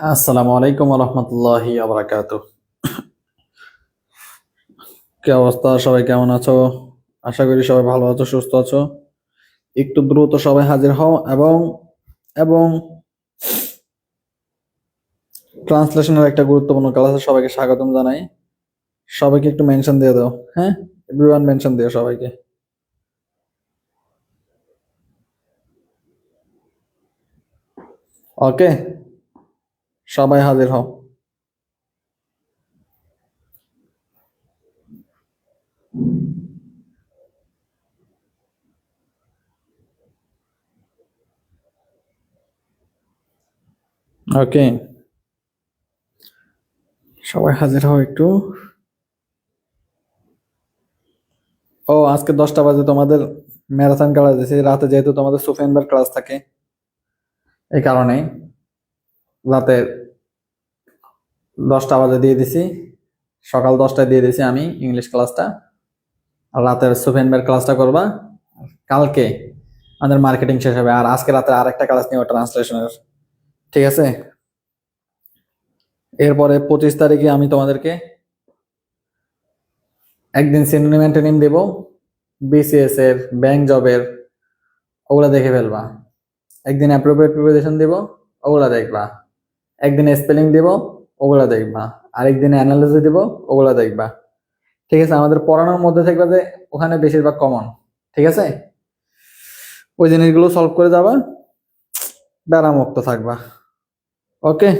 আসসালামু আলাইকুম রহমতুল্লাহি আবরাকাতুহ। কি অবস্থা? সবাই কেমন আছো? আশা করি সবাই ভালো আছো, সুস্থ আছো। একটু দ্রুত সবাই হাজির হও এবং এবং ট্রান্সলেশনের একটা গুরুত্বপূর্ণ ক্লাসে সবাইকে স্বাগতম জানাই। সবাইকে একটু মেনশন দিয়ে দাও, হ্যাঁ? এভরিওয়ান মেনশন দিও সবাইকে। ওকে, সবাই হাজির হও। ওকে, সবাই হাজির হও একটু। ও, আজকে 10টা বাজে তোমাদের ম্যারাথন ক্লাস দিয়েছি রাতে, যেহেতু তোমাদের সুফিয়ানবার ক্লাস থাকে, এই কারণে রাতে 10টা বাজে দিয়ে দিছি। সকাল 10টায় দিয়ে দিছি আমি ইংলিশ ক্লাসটা, আর রাতের সুফেনবার ক্লাসটা করবা। কালকে আমাদের মার্কেটিং শেষ হবে, আর আজকে রাতে আরেকটা ক্লাস নিও ট্রান্সলেশনের, ঠিক আছে? এরপরে 25 তারিখে আমি তোমাদেরকে একদিন সিনোনিম অ্যান্টোনিম দেব, বিসিএস এর, ব্যাংক জবের, ওগুলা দেখে ফেলবা। একদিন অ্যাপ্রোপ্রিয়েট প্রিপারেশন দেব, ওগুলা দেখবা। একদিন স্পেলিং দেব, ওগুলা দেখবা। আরেকদিন অ্যানালিসিস দেব, ওগুলা দেখবা। ঠিক আছে? আমাদের পড়ানোর মধ্যে থাকবে যে ওখানে বেশিরভাগ কমন, ঠিক আছে? ওই জিনিসগুলো সলভ করে যাবা, মুক্ত থাকবা। ওকে,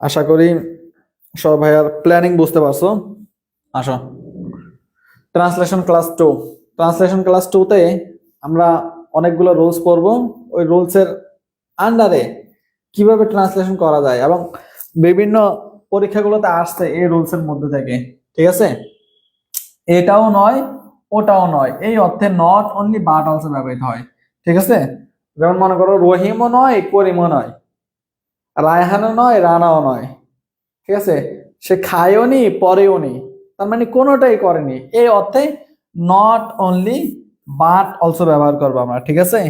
আশা করি সব ভাইয়ার প্ল্যানিং বুঝতে পারছো। আসো, ট্রান্সলেশন ক্লাস 2 তে আমরা অনেকগুলো রুলস পড়বো। ওই রুলসের আন্ডারে কিভাবে ট্রান্সলেশন করা যায়, এবং বিভিন্ন পরীক্ষাগুলোতে আসছে এই রুলসের মধ্যে থেকে, ঠিক আছে? এটাও নয়, ওটাও নয়, এই অর্থে নট অনলি বাট অলসো ব্যবহৃত হয়, ঠিক আছে? যেমন মনে করো, রহিমও নয়, করিমও নয়, রায়হানও নয়, রানাও নয়, ঠিক আছে? সে খায়ও নি, পরেও নি, তার মানে কোনোটাই করেনি, এই অর্থে নট অনলি বাট অলসো ব্যবহার করবো আমরা, ঠিক আছে?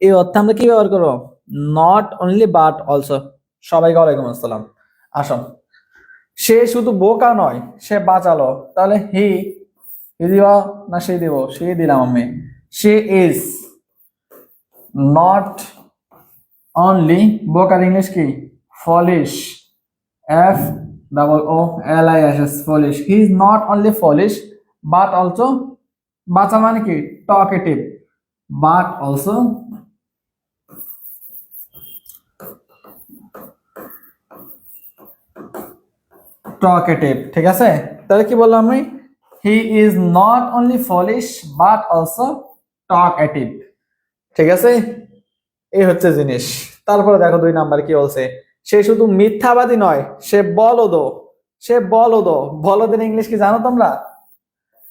এই অর্থে আমরা কি ব্যবহার করবো? Not only but also. সবাইকে ওয়ালাইকুম আসসালাম। আসো, সে শুধু বোকা নয়, সে বাঁচালো। তাহলে হি দিব না সে দিব? সে দিলাম আমি। সে ইজ নট অনলি, বোকার ইংলিশ কি? Foolish, FOOLISH, foolish. He is not only foolish but also, বাঁচা মানে কি? টকেটিভ, but also টকেটিভ, ঠিক আছে? তাহলে কি বললাম আমি? হি is not only foolish but also talkative, ঠিক আছে? এই হচ্ছে জিনিস। তারপরে দেখো 2 নাম্বার কি বলছে? সে শুধু মিথ্যাবাদী নয়, সে বলদও। সে বলদও, বলদের ইংলিশ কি জানো তোমরা?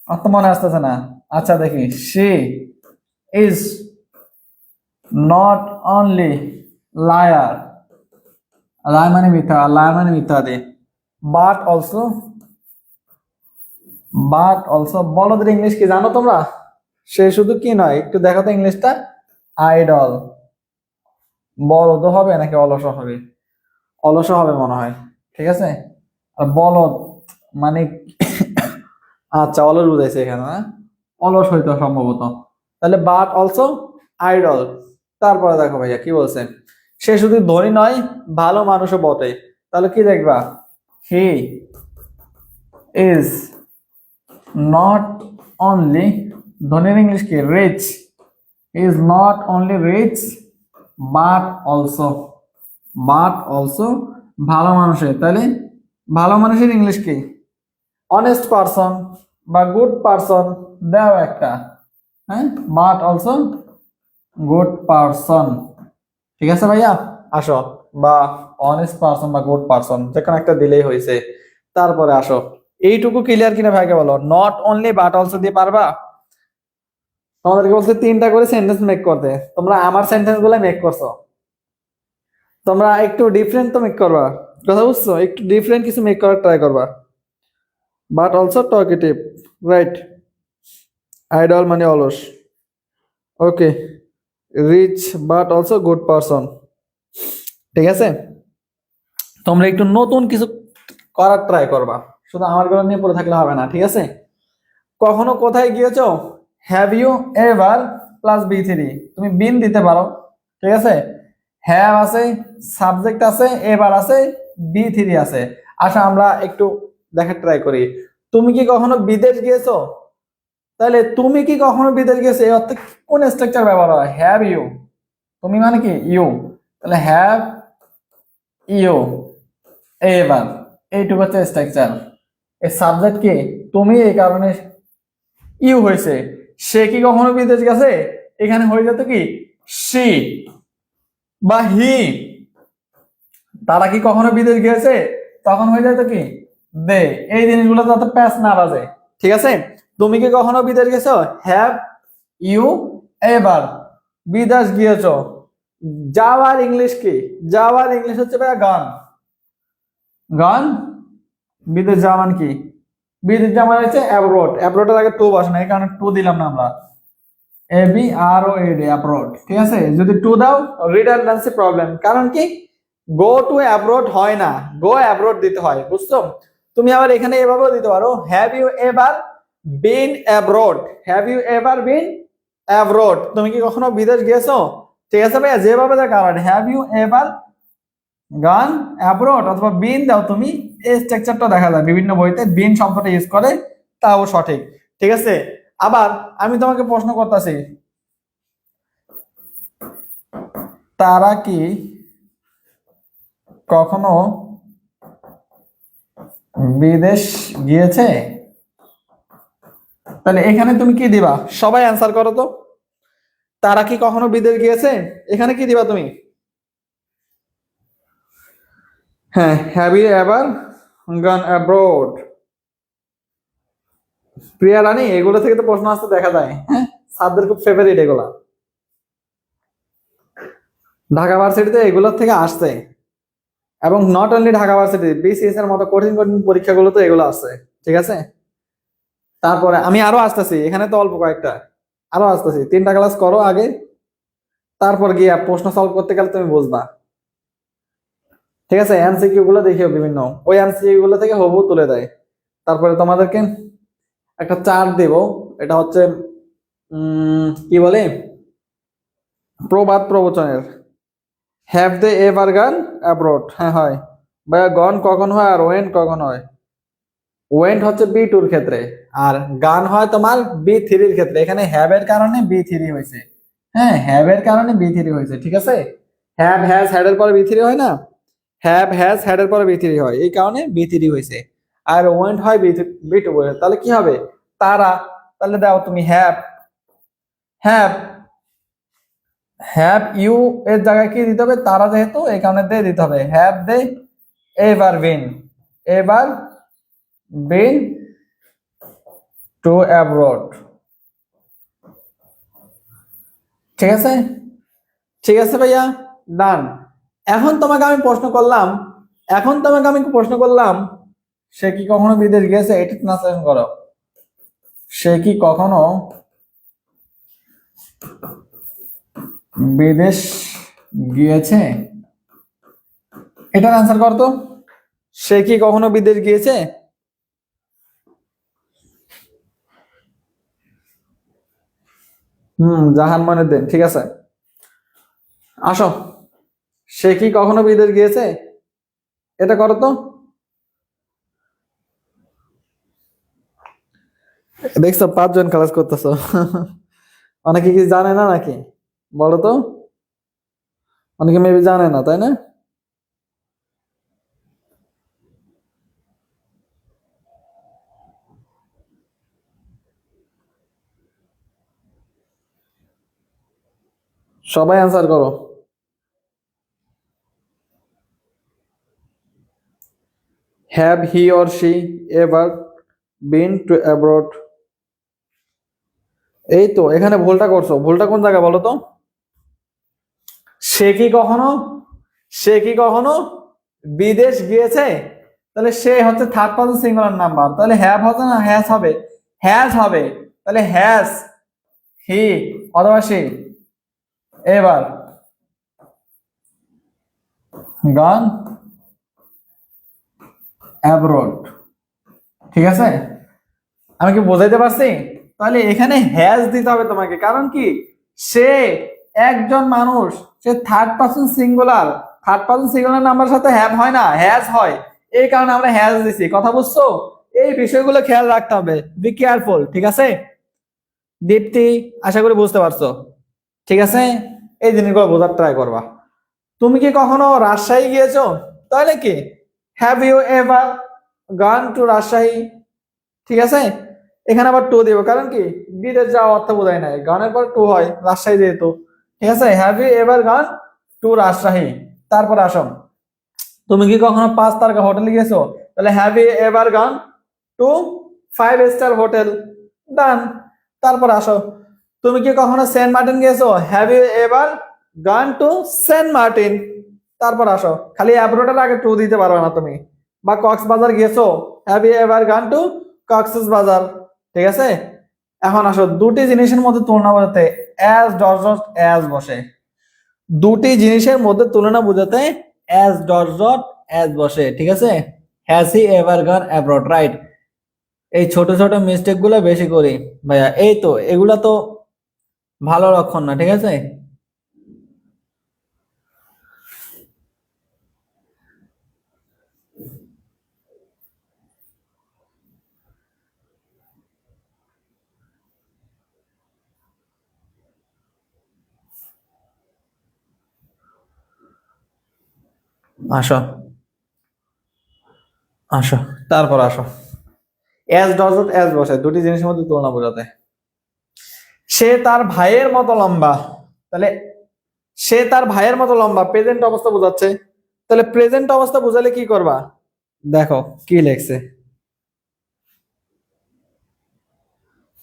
আমার তো মনে আসতেছে না। আচ্ছা দেখি, সে is not only liar, liar মানে মিথ্যা, লায়ার মানে মিথ্যাবাদী, বাট অলসো, বলদের ইংলিশ কি জানো তোমরা? সে শুধু কি নয়, একটু দেখো তো ইংলিশটা। আইডল। বলদ হবে নাকি অলস হবে? অলস হবে মনে হয়, ঠিক আছে? আর বলদ মানে আচ্ছা, অলস বুঝাইছে এখানে না? অলস হইতো সম্ভবত। তাহলে বাট অলসো আইডল। তারপরে দেখো ভাইয়া কি বলছে? সে শুধু ধনী নয়, ভালো মানুষও বটে। তাহলে কি দেখবা? হি ইজ নট অনলি, ধনীর ইংলিশ কি? Rich. Is not only rich but also, ভালো মানুষের। তাহলে ভালো মানুষের ইংলিশ কি? অনেস্ট পারসন বা গুড পারসন, দাও একটা, হ্যাঁ? বাট অলসো গুড পারসন, ঠিক আছে ভাইয়া? আসো, বা অনেস্ট পারসন বা গুড পারসন, যে কোনো একটা দিলেই হয়েছে। তারপরে আসো, এইটুকু ক্লিয়ার কিনা ভাইকে বলো? নট অনলি বাট অলসো দিয়ে পারবা? তোমাদেরকে বলছে 3টা করে সেন্টেন্স মেক করতে, তোমরা আমার সেন্টেন্স গুলো মেক করছো। তোমরা একটু ডিফারেন্ট তো মেক করবা, কথা বুঝছো? একটু ডিফারেন্ট কিছু মেক করার ট্রাই করবা। But also talkative, right? Idle মানে অলস, okay. Rich but also good person, ঠিক আছে? তোমরা একটু নতুন কিছু করার ট্রাই করবা, শুধু আমার গুলো নিয়ে পড়ে থাকলে হবে না, ঠিক আছে? কখনো কোথায় গিয়েছো, have you ever plus B three, তুমি বিন দিতে পারো, ঠিক আছে? হ্যাভ আছে, সাবজেক্ট আছে, এভার আছে, বি থ্রি আছে। আচ্ছা আমরা একটু দেখার ট্রাই করি। তুমি কি কখনো বিদেশ গিয়েছো? তাহলে তুমি কি কখনো বিদেশ গেছো এই অর্থে কোন স্ট্রাকচার ব্যবহার হয়? হ্যাভ ইউ, তুমি মানে কি ইউ, তাহলে হ্যাভ ইউ এভার, এইটুকু হচ্ছে স্ট্রাকচার। এই সাবজেক্ট কি তুমি, এই কারণে ইউ হয়েছে। সে কি কখনো বিদেশ গেছে, এখানে হয়ে যেত কি সি বা হি। তারা কি কখনো বিদেশ গিয়েছে, তখন হয়ে যেত কি দে। এই জিনিসগুলো যাতে প্যাচ না বাজে, ঠিক আছে? তুমি কি কখনো বিদেশ গেছো, হ্যাভ ইউ এবার বিদেশ গিয়েছো। যাওয়ার ইংলিশ কি, যাওয়ার ইংলিশ হচ্ছে ভাইয়া গান। গান, বিদেশ যাওয়া মানে কি, বিদেশ যাওয়া মানে হচ্ছে অ্যাব্রোড। অ্যাব্রোডের আগে টু বসে না, এই কারণে টু দিলাম না আমরা, A B R O A D, abroad, ঠিক আছে? যদি টু দাও রিডান্ডেন্সি প্রবলেম, কারণ কি গো টু অ্যাব্রোড হয় না, গো অ্যাব্রোড দিতে হয়, বুঝছো? তুমি আবার এখানে এভাবেও দিতে পারো, have you ever been abroad, have you ever been abroad, তুমি কি কখনো বিদেশ গিয়েছো, ঠিক আছে ভাইয়া? যেভাবে দেয় কারণ হ্যাভ ইউ এভার গান অ্যাব্রোড অথবা বিন দাও তুমি, এই স্ট্রাকচারটা দেখা যায় বিভিন্ন বইতে বিন শব্দটা ইউজ করে, তাও সঠিক, ঠিক আছে? আবার আমি তোমাকে প্রশ্ন করতেছি, তারা কি কখনো বিদেশ গিয়েছে? তাহলে এখানে তুমি কি দিবা, সবাই অ্যান্সার করো তো। তারা কি কখনো বিদেশ গিয়েছে, এখানে কি দিবা তুমি? হ্যাঁ, have you ever gone abroad. Priya Rani, এগুলো থেকে তো প্রশ্ন আসতে দেখা যায়, হ্যাঁ, স্যারদের খুব ফেভারিট এগুলা। ঢাকা ভার্সিটিতে এগুলোর থেকে আসছে, এবং not only Dhaka varsity, BCS এর মতো কঠিন কঠিন পরীক্ষাগুলো তো এগুলো আছে, ঠিক আছে? তারপরে আমি আরো আসতেছি, এখানে তো অল্প কয়েকটা, আরো আসতেছি, 3টা ক্লাস করো আগে, তারপর গিয়ে প্রশ্ন সলভ করতে গেলে তুমি বুঝবা, ঠিক আছে? এমসিকিউ গুলো দেখিও বিভিন্ন, ওই এমসিকিউ গুলো থেকে হুবহু তুলে দেয়। তারপরে তোমাদেরকে একটা চার্ট দেব, এটা হচ্ছে কি বলে, প্রবাদ প্রবচনের। হ্যাভ দে এভার গান অ্যাব্রোড, হ্যাঁ হয় ভাইয়া। গন কখন হয় আর ওয়েন কখন হয়? ওয়েন্ট হচ্ছে বি টুর ক্ষেত্রে, আর গান হয় তোমার বি থ্রির ক্ষেত্রে। এখানে হ্যাভ এর কারণে বি থ্রি হয়েছে, হ্যাঁ, হ্যাভ এর কারণে বি থ্রি হয়েছে, ঠিক আছে? হ্যাভ হ্যাজ হ্যাড এর পরে বি থ্রি হয় না, হ্যাভ হ্যাজ হ্যাড এর পরে বি থ্রি হয়, এই কারণে বি থ্রি হয়েছে। আর ওয়েন্ট হয় বি টু, তাহলে কি হবে তারা, তাহলে দাও তুমি হ্যাভ, হ্যাভ হ্যাভ ইউ এর জায়গায় কি দিতে হবে, তারা যেহেতু এই কারণে দে দিতে হবে, have they ever been, ever been to abroad, ঠিক আছে? ঠিক আছে ভাইয়া, ডান। এখন তোমাকে আমি প্রশ্ন করলাম, সে কি কখনো বিদেশ গিয়েছে, এটা ট্রান্সলেশন করো। সে কি কখনো বিদেশ গিয়েছে, এটার অ্যান্সার কর তো। সে কি কখনো বিদেশ গিয়েছে? জাহান মনিউদ্দিন, ঠিক আছে, আসো। সে কি কখনো বিদেশ গিয়েছে, এটা করো তো। দেখছো 5 জন ক্লাস করতেছো অনেকে কি জানে না নাকি, বলো তো? অনেকে মেবি জানে না, তাই না? সবাই অ্যান্সার করো। Have he or she ever been to abroad? এই তো এখানে ভুলটা করছো, ভুলটা কোন জায়গায় বলো তো। সে কি কখনো, সে কি কখনো বিদেশ গিয়েছে, তাহলে সে হচ্ছে থার্ড পারসন সিঙ্গুলার নাম্বার, তাহলে হ্যাভ হবে না হ্যাজ হবে, হ্যাজ হবে, তাহলে হ্যাজ হি অথবা সে এবার গান অ্যাব্রোড। ঠিক আছে, আমি কি বোঝাইতে পারছি? তাহলে এখানে হ্যাজ দিতে হবে তোমাকে, কারণ কি সে একজন মানুষ, সে third person singular, third person singular number সাথে হ্যাভ হয় না, হ্যাজ হয়, এই কারণে আমরা হ্যাজ দিছি। কথা বুঝছো? এই বিষয়গুলো খেয়াল রাখতে হবে, বি কেয়ারফুল। ঠিক আছে দীপ্তি, আশা করি বুঝতে পারছো। ঠিক আছে, এই জিনিসগুলো বোঝার ট্রাই করবা। তুমি কি কখনো রাজশাহী গিয়েছো? তাহলে কি have you ever gone to Rajshahi? ঠিক আছে, এখানে আবার টু দিব, কারণ কি বিদেশ যাওয়া অর্থ বোঝায় নাই, গানের পর টু হয় রাজশাহী যেহেতু। ঠিক আছে, হ্যাভ ইউ এভার গান টু রাজশাহী। তারপর আসো, তুমি কি কখনো 5 তারকা হোটেলে গেছো? তাহলে হ্যাভ ইউ এভার গান টু 5 স্টার হোটেল। ডান। তারপর আসো, তুমি কি কখনো সেন্ট মার্টিন গেছো? হ্যাভ ইউ এভার গান টু সেন্ট মার্টিন। তারপর আসো, খালি অ্যাব্রোডের আগে টু দিতে পারবে না তুমি। বা কক্সবাজার গেছো? হ্যাভ ইউ এভার গান টু কক্সেস বাজার। ঠিক আছে, এখন আসো, দুটি জিনিসের মধ্যে তুলনা বোঝাতে অ্যাজ ডট ডট অ্যাজ বসে। দুটি জিনিসের মধ্যে তুলনা বোঝাতে অ্যাজ ডট ডট অ্যাজ বসে। ঠিক আছে, has he ever gone abroad, right. এই ছোট ছোট মিস্টেক গুলো বেশি করি ভাইয়া, এই তো এগুলা তো ভালো লক্ষণ না। ঠিক আছে, আসো আসো, তারপর আসো, অ্যাজ ডট ডট অ্যাজ বসে দুটি জিনিসের মধ্যে তুলনা বোঝাতে। সে তার ভাইয়ের মতো লম্বা, তাহলে সে তার ভাইয়ের মতো লম্বা প্রেজেন্ট অবস্থা বোঝাচ্ছে। তাহলে প্রেজেন্ট অবস্থা বোঝালে কি করবা? দেখো কি লেখছে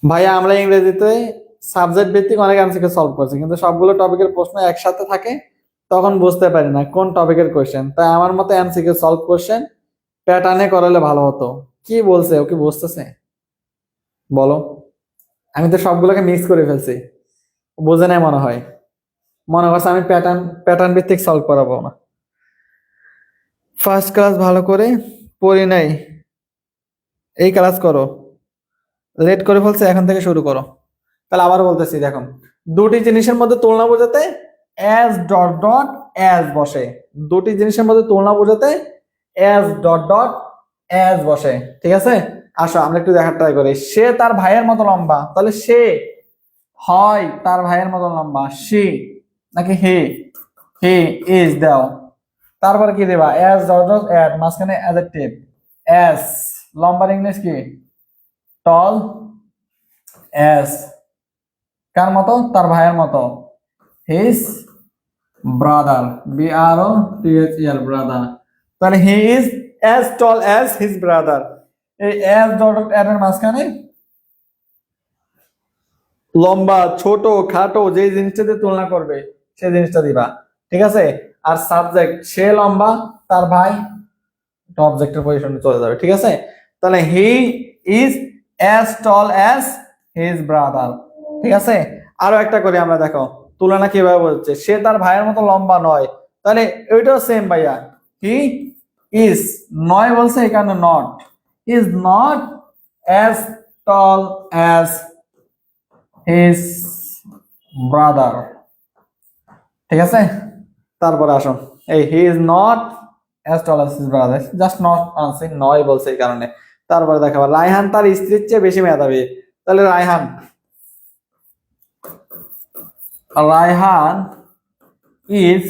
ভাইয়া, আমরা ইংরেজিতে সাবজেক্ট ভিত্তিক অনেক এমসিকিউ সলভ করছি, কিন্তু সবগুলো টপিকের প্রশ্ন একসাথে থাকে, তখন বুঝতে পারি না কোন টপিকের কোশ্চেন। তাই আমার মতো এমসিকিউ সলভ কোশ্চেন প্যাটার্নে করালে ভালো হতো। কি বলছে, ও কি বুঝতেছে বলো? আমি তো সবগুলোকে মিক্স করে ফেলছি, বোঝে নাই মনে হয়, মনে করছে আমি প্যাটার্ন প্যাটার্ন ভিত্তিক সলভ করাবো না। ফার্স্ট ক্লাস ভালো করে পড়ি নাই, এই ক্লাস করো, লেট করে ফেলছে, এখন থেকে শুরু করো। তাহলে আবার বলতেছি, দেখো দুটি জিনিসের মধ্যে তুলনা বোঝাতে অ্যাজ ডট ডট অ্যাজ বসে। দুটি জিনিসের মধ্যে তুলনা বোঝাতে অ্যাজ ডট ডট অ্যাজ বসে। ঠিক আছে, আসো আমরা একটু দেখার ট্রাই করি। সে তার ভাইয়ের মতো লম্বা, তাহলে সে হয় তার ভাইয়ের মতো লম্বা, সে নাকি হে? হে ইজ দাও। তারপরে কি দেবা? অ্যাজ ডট ডট অ্যাড, মাঝখানে অ্যাডজেক্টিভ অ্যাজ, লম্বার ইংলিশ কি? Tall as. কার মতো? তার ভাইয়ের মতো, হিজ ব্রাদার, BROTHER ব্রাদার। তাহলে he is as tall as his brother. এই অ্যাজ ডট এর মাঝখানে লম্বা ছোট খাটো যে জিনিসটাতে তুলনা করবে সেই জিনিসটা দিবা। ঠিক আছে, আর সাবজেক্ট সে লম্বা, তার ভাই অবজেক্টের পজিশনে চলে যাবে। ঠিক আছে, তাহলে he is as tall as his brother. ঠিক আছে, আরো একটা করি আমরা, দেখো তুলনা কিভাবে বলছে। সে তার ভাইয়ের মতো লম্বা নয়, তাহলে ওইটাও সেম ভাইয়া, হি ইজ, নয় বলছে এই কারণে not, is not as tall as his brother. ঠিক আছে, তারপরে আসো, এই he is not as tall as his brother, just not আনসে, নয় বলছে এই কারণে। তারপরে দেখাবো রায়হান তার স্ত্রীর চেয়ে বেশি মেধাবী। তাহলে রায়হান, রায়হান ইজ,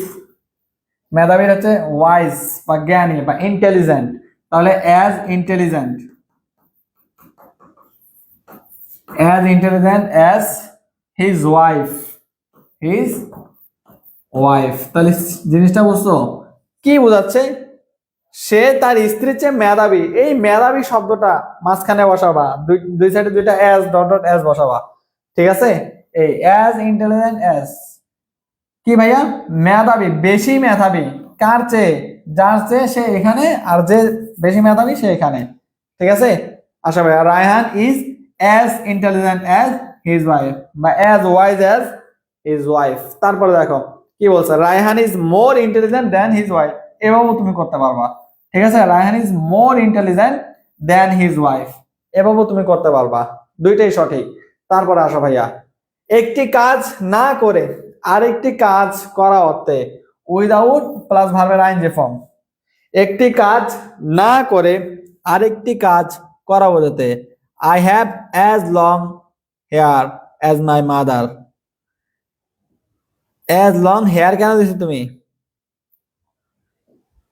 মেধাবী হচ্ছে ওয়াইজ বা জ্ঞানী বা ইন্টেলিজেন্ট, তাহলে as intelligent, as intelligent as his wife, his wife. তাহলে জিনিসটা বুঝছো কি বোঝাচ্ছে? সে তার স্ত্রীর চেয়ে মেধাবী, এই মেধাবী শব্দটা মাঝখানে বসাবা, দুই সাইডে দুইটা অ্যাজ ডট ডট অ্যাজ বসাবা। ঠিক আছে, এই অ্যাজ ইন্টেলিজেন্ট অ্যাজ কি ভাইয়া? মেধাবী, বেশি মেধাবী, কার চেয়ে? যার চেয়ে সে এখানে, আর যে বেশি মেধাবী সে এখানে। ঠিক আছে, আশা ভাইয়া Raihan is as intelligent as his wife, বা as wise as his wife. তারপরে দেখো কি বলছে, Raihan is more intelligent than his wife, এভাবেও তুমি করতে পারবা। ঠিক আছে, Raihan is more intelligent then his wife. এভাবেও তুমি করতে পারবা, দুইটাই সঠিক। তারপরে আসো ভাইয়া, একটি কাজ না করে আরেকটি কাজ করা অর্থে উইদাউট প্লাস ভার্বের আইএনজি ফর্ম। একটি কাজ না করে আরেকটি কাজ করা বোঝাতে I have as long hair as my mother. As long hair কেন দিছো তুমি?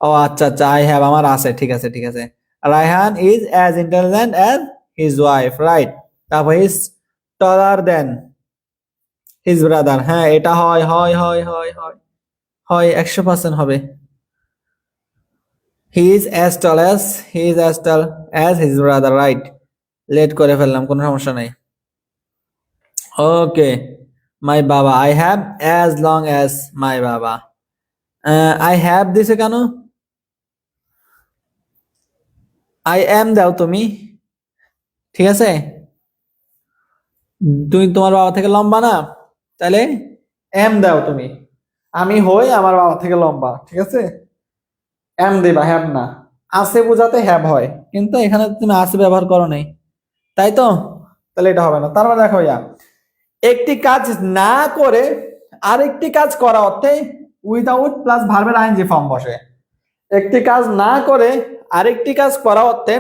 ও আচ্ছা আচ্ছা, আই হ্যাভ আমার আছে, ঠিক আছে ঠিক আছে। Raihan is as intelligent as his wife, right. তারপর is taller then his brother. হ্যাঁ, এটা হয় হয় হয় হয় হয় হয় 100% হবে। He is as tall as he is as tall as his brother, right. Late করে ফেললাম, কোনো সমস্যা নাই। ওকে, মাই বাবা, I have as long as my বাবা। আই হ্যাভ দিছে কেন? আই এম দাও তুমি, ঠিক আছে। তুমি তোমার বাবা থেকে লম্বা না, তাহলে এম দাও তুমি। আমি হই আমার বাবা থেকে লম্বা, ঠিক আছে। এম দেবা, হ্যাভ না। আছে বোঝাতে হ্যাভ হয়, কিন্তু এখানে তুমি আছে ব্যবহার করো নাই, তাই তো। তাহলে এটা হবে না। তারপর দেখো ইয়া, একটি কাজ না করে আরেকটি কাজ করা অর্থে উইদাউট প্লাস ভার্বের আইএনজি ফর্ম বসে। একটি কাজ না করে আরেকটি কাজ করা অর্থে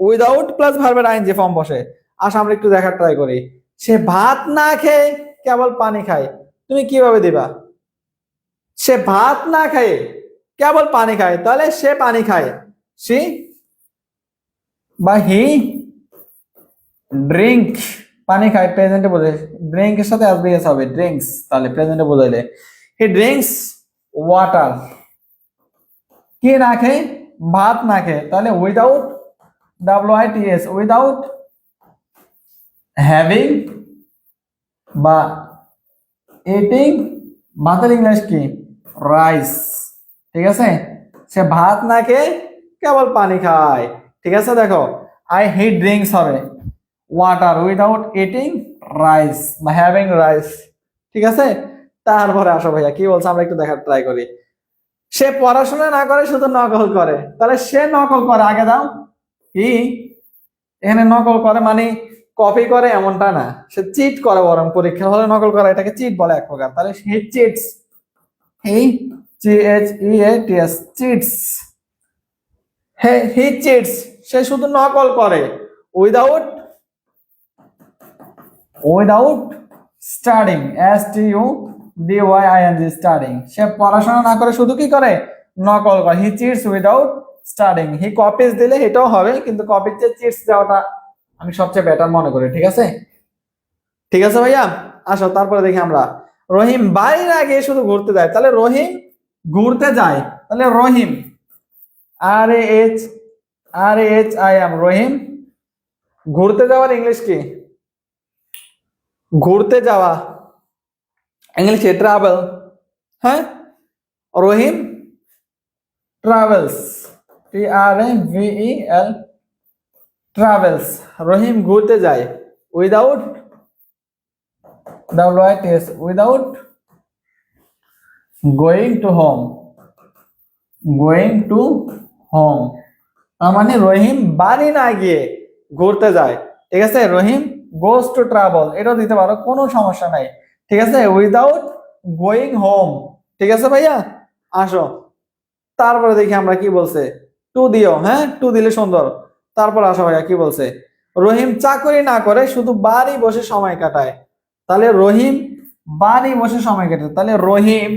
উইদাউট প্লাস ভার্বের আইএনজি ফর্ম বসে। আসো আমরা একটু দেখার ট্রাই করি। সে ভাত না খেয়ে কেবল পানি খায়, তুমি কিভাবে দিবা? সে ভাত না খায় কেবল পানি খায়, তাহলে সে পানি খায়, সি বা হি ড্রিঙ্ক, পানি খায় প্রেজেন্টে বোঝায়, ড্রিঙ্ক এর সাথে এসবিএস হবে ড্রিঙ্কস, তাহলে প্রেজেন্টে বোঝাইলে হি ড্রিঙ্কস ওয়াটার। কি না খেয়ে? ভাত না খেয়ে, তাহলে উইদাউট WITS, উইদাউট হ্যাভিং বা ইটিং, ভাতের ইংলিশ কি? রাইস, ঠিক আছে। সে ভাত না খেয়ে কেবল পানি খায়, ঠিক আছে। দেখো আই হি ড্রিঙ্কস হবে ওয়াটার উইদাউট ইটিং রাইস বা হ্যাভিং রাইস, ঠিক আছে। তারপরে আসো ভাইয়া কি বলছে আমরা একটু দেখার ট্রাই করি। সে পড়াশোনা না করে শুধু নকল করে, তাহলে সে নকল করে আগে দাও। হি, এখানে নকল করে মানে কপি করে এমনটা না, সে চিট করে, বরং পরীক্ষা হলে নকল করে, এটাকে চিট বলে এক প্রকার। তাহলে হি চিটস, হি CHEATS, চিটস। হি চিটস, সে শুধু নকল করে without without studying, STUDYING, studying. সে পড়াশোনা না করে শুধু কি করে? নকল করে। হি চিটস উইদাউট স্টাডিং। হি কপিজ দিলে এটাও হবে, কিন্তু কপির চেয়ে চিটস দেওয়াটা আমি সবচেয়ে বেটার মনে করি, ঠিক আছে। ঠিক আছে ভাইয়া, আসো তারপরে দেখি আমরা। রহিম বাড়ি না গিয়ে শুধু ঘুরতে যায়, তাহলে রহিম ঘুরতে যায়, তাহলে রহিম RAHIM, রহিম ঘুরতে যাওয়ার ইংলিশ কি? ঘুরতে যাওয়া ইংলিশে ট্রাভেল। হ্যাঁ, রহিম ট্রাভেলস, TRAVEL, ট্রাভেলস। রহিম ঘুরতে যায় without WITS, without going to home, going to home. তার মানে রহিম বাড়ি না গিয়ে ঘুরতে যায়, ঠিক আছে। রহিম গোস টু ট্রাভেল, এটাও দিতে পারো, কোনো সমস্যা নাই, ঠিক আছে। উইদাউট গোয়িং হোম, ঠিক আছে ভাইয়া। আসো তারপরে দেখি আমরা কি বলছে। টু দিও, হ্যাঁ টু দিলে সুন্দর। তারপর আসো ভাইয়া কি বলছে। রহিম চাকরি না করে শুধু বাড়ি বসে সময় কাটায়, তাহলে রহিম বাড়ি বসে সময় কাটায়, তাহলে রহিম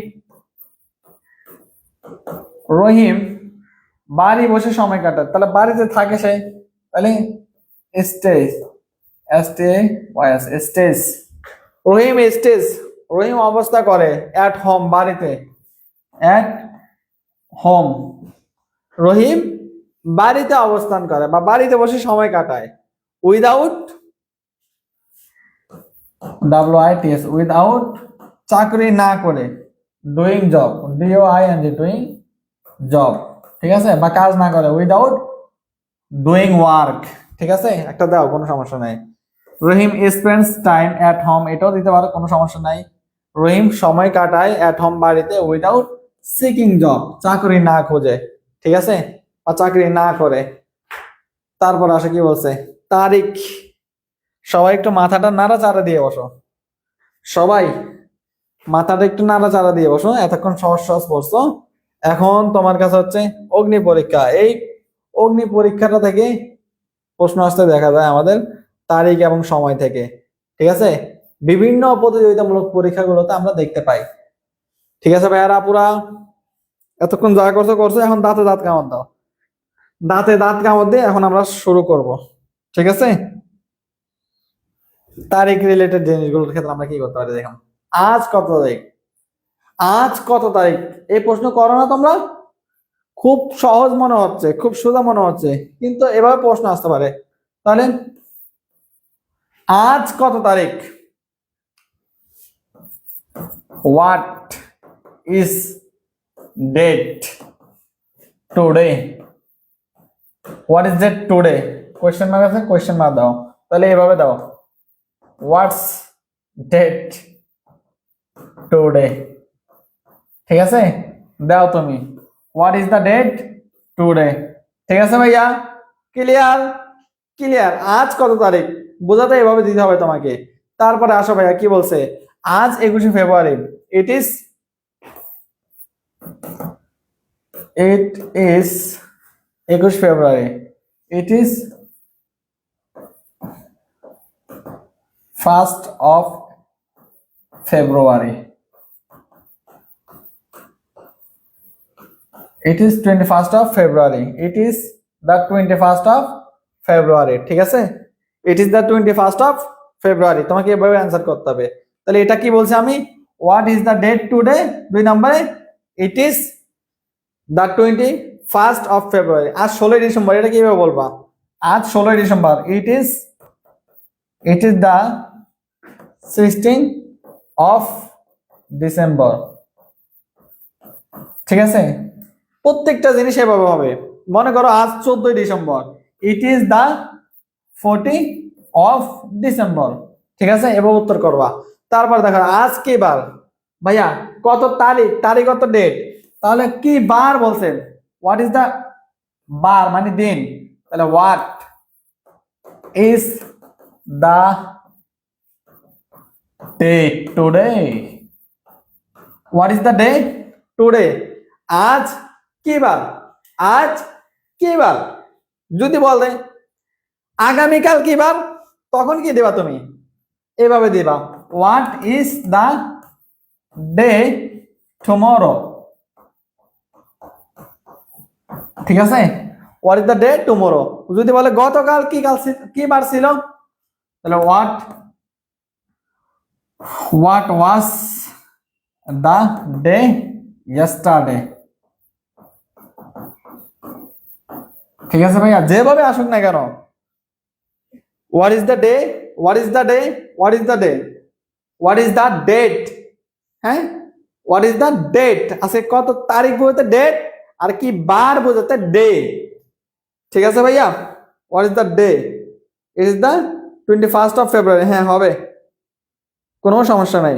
রহিম বাড়ি বসে সময় কাটায়, তাহলে বাড়িতে থাকে সে, তাহলে স্টেজ, স্টেজ। রহিম স্টেজ, রহিম অবস্থা করে অ্যাট হোম, বাড়িতে, অ্যাট হোম। রহিম বাড়িতে অবস্থান করে বা বাড়িতে বসে সময় কাটায় উইদাউট WITS, উইদাউট চাকরি না করে, doing job, DOING, doing job, ঠিক আছে। বা কাজ না করে উইদাউট ডুইং ওয়ার্ক, ঠিক আছে। একটা দাও, কোনো সমস্যা নাই। রহিম স্পেন্ডস টাইম অ্যাট হোম, এটাও দিতে পারো, কোনো সমস্যা নাই। রহিম সময় কাটায় অ্যাট হোম, বাড়িতে, উইদাউট সিকিং জব, চাকরি না খোঁজে, ঠিক আছে। বা চাকরি না করে। তারপর আসে কি বলছে, তারিখ। সবাই একটু মাথাটা নাড়াচাড়া দিয়ে বসো, সবাই মাথাটা একটু নাড়াচাড়া দিয়ে বসো। এতক্ষণ সহজ সহজ পড়ছো, এখন তোমার কাছে হচ্ছে অগ্নি পরীক্ষা। এই অগ্নি পরীক্ষাটা থেকে প্রশ্ন আসতে দেখা যায় আমাদের তারিখ এবং সময় থেকে। ঠিক আছে, বিভিন্ন প্রতিযোগিতামূলক পরীক্ষাগুলোতে আমরা দেখতে পাই। ঠিক আছে ভাইয়ারা, পুরা এতক্ষণ যা করছো করছো, এখন দাঁতে দাঁত কামড় দাও, দাঁতে দাঁত কামড় দিয়ে এখন আমরা শুরু করব। ঠিক আছে, তারিখ রিলেটেড জিনিসগুলোর ক্ষেত্রে আমরা কি করতে পারি দেখুন। আজ কত তারিখ, আজ কত তারিখ, এই প্রশ্ন করো না তোমরা? খুব সহজ মনে হচ্ছে, খুব সোজা মনে হচ্ছে, কিন্তু এভাবে প্রশ্ন আসতে পারে। তাহলে আজ কত তারিখ? What is date today? What is date today? Question mark আছে, কোয়েশ্চেন মার্ক দাও। তাহলে এভাবে দাও, হোয়াটস ডেট টুডে। ঠিক আছে, দাও তুমি, what is the date today. ঠিক আছে ভাইয়া, ক্লিয়ার? ক্লিয়ার। আজ কত তারিখ বোঝাতে এভাবে দিতে হবে তোমাকে। তারপরে আসো ভাইয়া, কি বলছে, আজ 21শে ফেব্রুয়ারি। It is, it is 21 February. It is 1st of February. It is 21st of February. It is the 21st of February. ঠিক আছে, it is the 21st of February। তোমাকে এভাবে অ্যান্সার করতে হবে। তাহলে এটা কি বলছি আমি, what is the date today? 2 নম্বরে, it is the 21st of February। আজ 16 ডিসেম্বর, এটা কিভাবে বলবা? আজ 16 December. it is the 16th of December। ঠিক আছে, প্রত্যেকটা জিনিস এভাবে হবে। মনে করো আজ 14 December, it is the 14th of December। ঠিক আছে, এবার উত্তর করবা। তারপর দেখো আজ কি বার, ভাইয়া কত তারিখ, তারিখ কত ডেট, তাহলে কি বার বলছেন, হোয়াট ইজ দা বার মানে দিন। তাহলে what is the date today? What is the day today? আজ কি বার, আজ কি বার। যদি বলে আগামীকাল কি বার, তখন কি দেবা তুমি, এভাবে দিবা, what is the day tomorrow. ঠিক আছে, what is the day tomorrow. যদি বলে গতকাল কি কাল কি বার ছিল, তাহলে what was the day yesterday. ঠিক আছে ভাইয়া, যেভাবে আসুক না কেন, what is the day, what is the day, what is the day, what is the date. হ্যাঁ, হোয়াট ইজ দ্য ডেট আছে, কত তারিখ বোঝাতে ডেট, আর কি বার বোঝাতে ডে। ঠিক আছে ভাইয়া, what is the day, it is the 21st of February। হ্যাঁ হবে, কোনো সমস্যা নাই।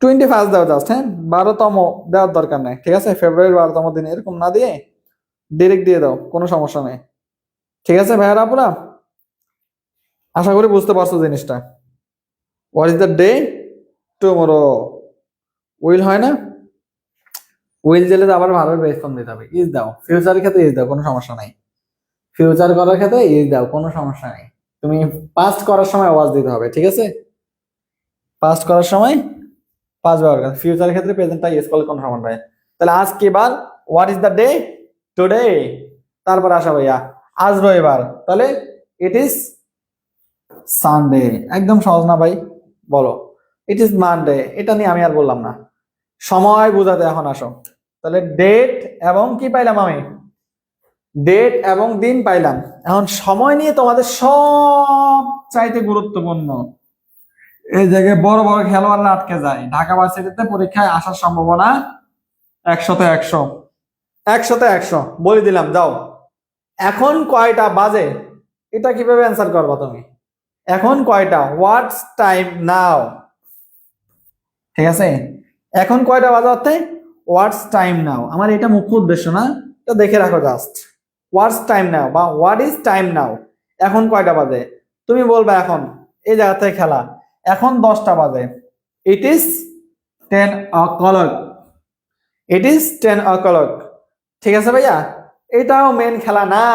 21 দাও জাস্ট, হ্যাঁ 12তম দেওয়ার দরকার নাই। ঠিক আছে, ফেব্রুয়ারির 12তম দিন এরকম না দিয়ে ডিরেক্ট দিয়ে দাও, কোনো সমস্যা নেই। ঠিক আছে ভাইয়ারা, আপুরা আশা করি বুঝতে পারছো জিনিসটা। What is the day tomorrow, will হয় না, উইল জেলে আবার ভালো বেস ফর্ম দিতে হবে। ইজ দাও, ফিউচারের ক্ষেত্রে ইজ দাও, কোনো সমস্যা নাই। ফিউচার করার ক্ষেত্রে ইজ দাও, কোনো সমস্যা নেই। তুমি পাস্ট করার সময় ওয়াজ দিতে হবে। ঠিক আছে, পাস্ট করার সময় পাস্ট ব্যবহার করতে, ফিউচারের ক্ষেত্রে প্রেজেন্টটা ইউজ করলে কোনো সমস্যা নাই। তাহলে আজ কি বার, what is the day today. তারপর আসা ভাইয়া, আজ রবিবার, তাহলে ইট ইজ সানডে। একদম সহজ না ভাই, বলো ইট ইজ মানডে। এটা নিয়ে আমি আর বললাম না, সময় বোঝাতে এখন আসো। তাহলে ডেট এবং কি পাইলাম আমি, ডেট এবং দিন পাইলাম। এখন সময় নিয়ে তোমাদের সব চাইতে গুরুত্বপূর্ণ, এই জায়গায় বড় বড় খেলোয়াড়রা আটকে যায়। ঢাকা ভার্সিটিতে পরীক্ষায় আসার সম্ভাবনা 100তে 100, 100তে 100 বলে দিলাম। যাও, এখন কয়টা বাজে, এটা কিভাবে অ্যান্সার করবা তুমি, এখন কয়টা, হোয়াটস টাইম নাও। ঠিক আছে, এখন কয়টা বাজে অর্থে হোয়াটস টাইম নাও, আমার এটা মুখ্য উদ্দেশ্য না, এটা দেখে রাখো জাস্ট। হোয়াটস টাইম নাও বা হোয়াট ইজ টাইম নাও, এখন কয়টা বাজে? তুমি বলবে এখন এই জায়গা থেকে খেলা, এখন 10টা বাজে। It is 10 o'clock, it is 10 o'clock। ঠিক আছে ভাইয়া, এটাও মেন খেলা না।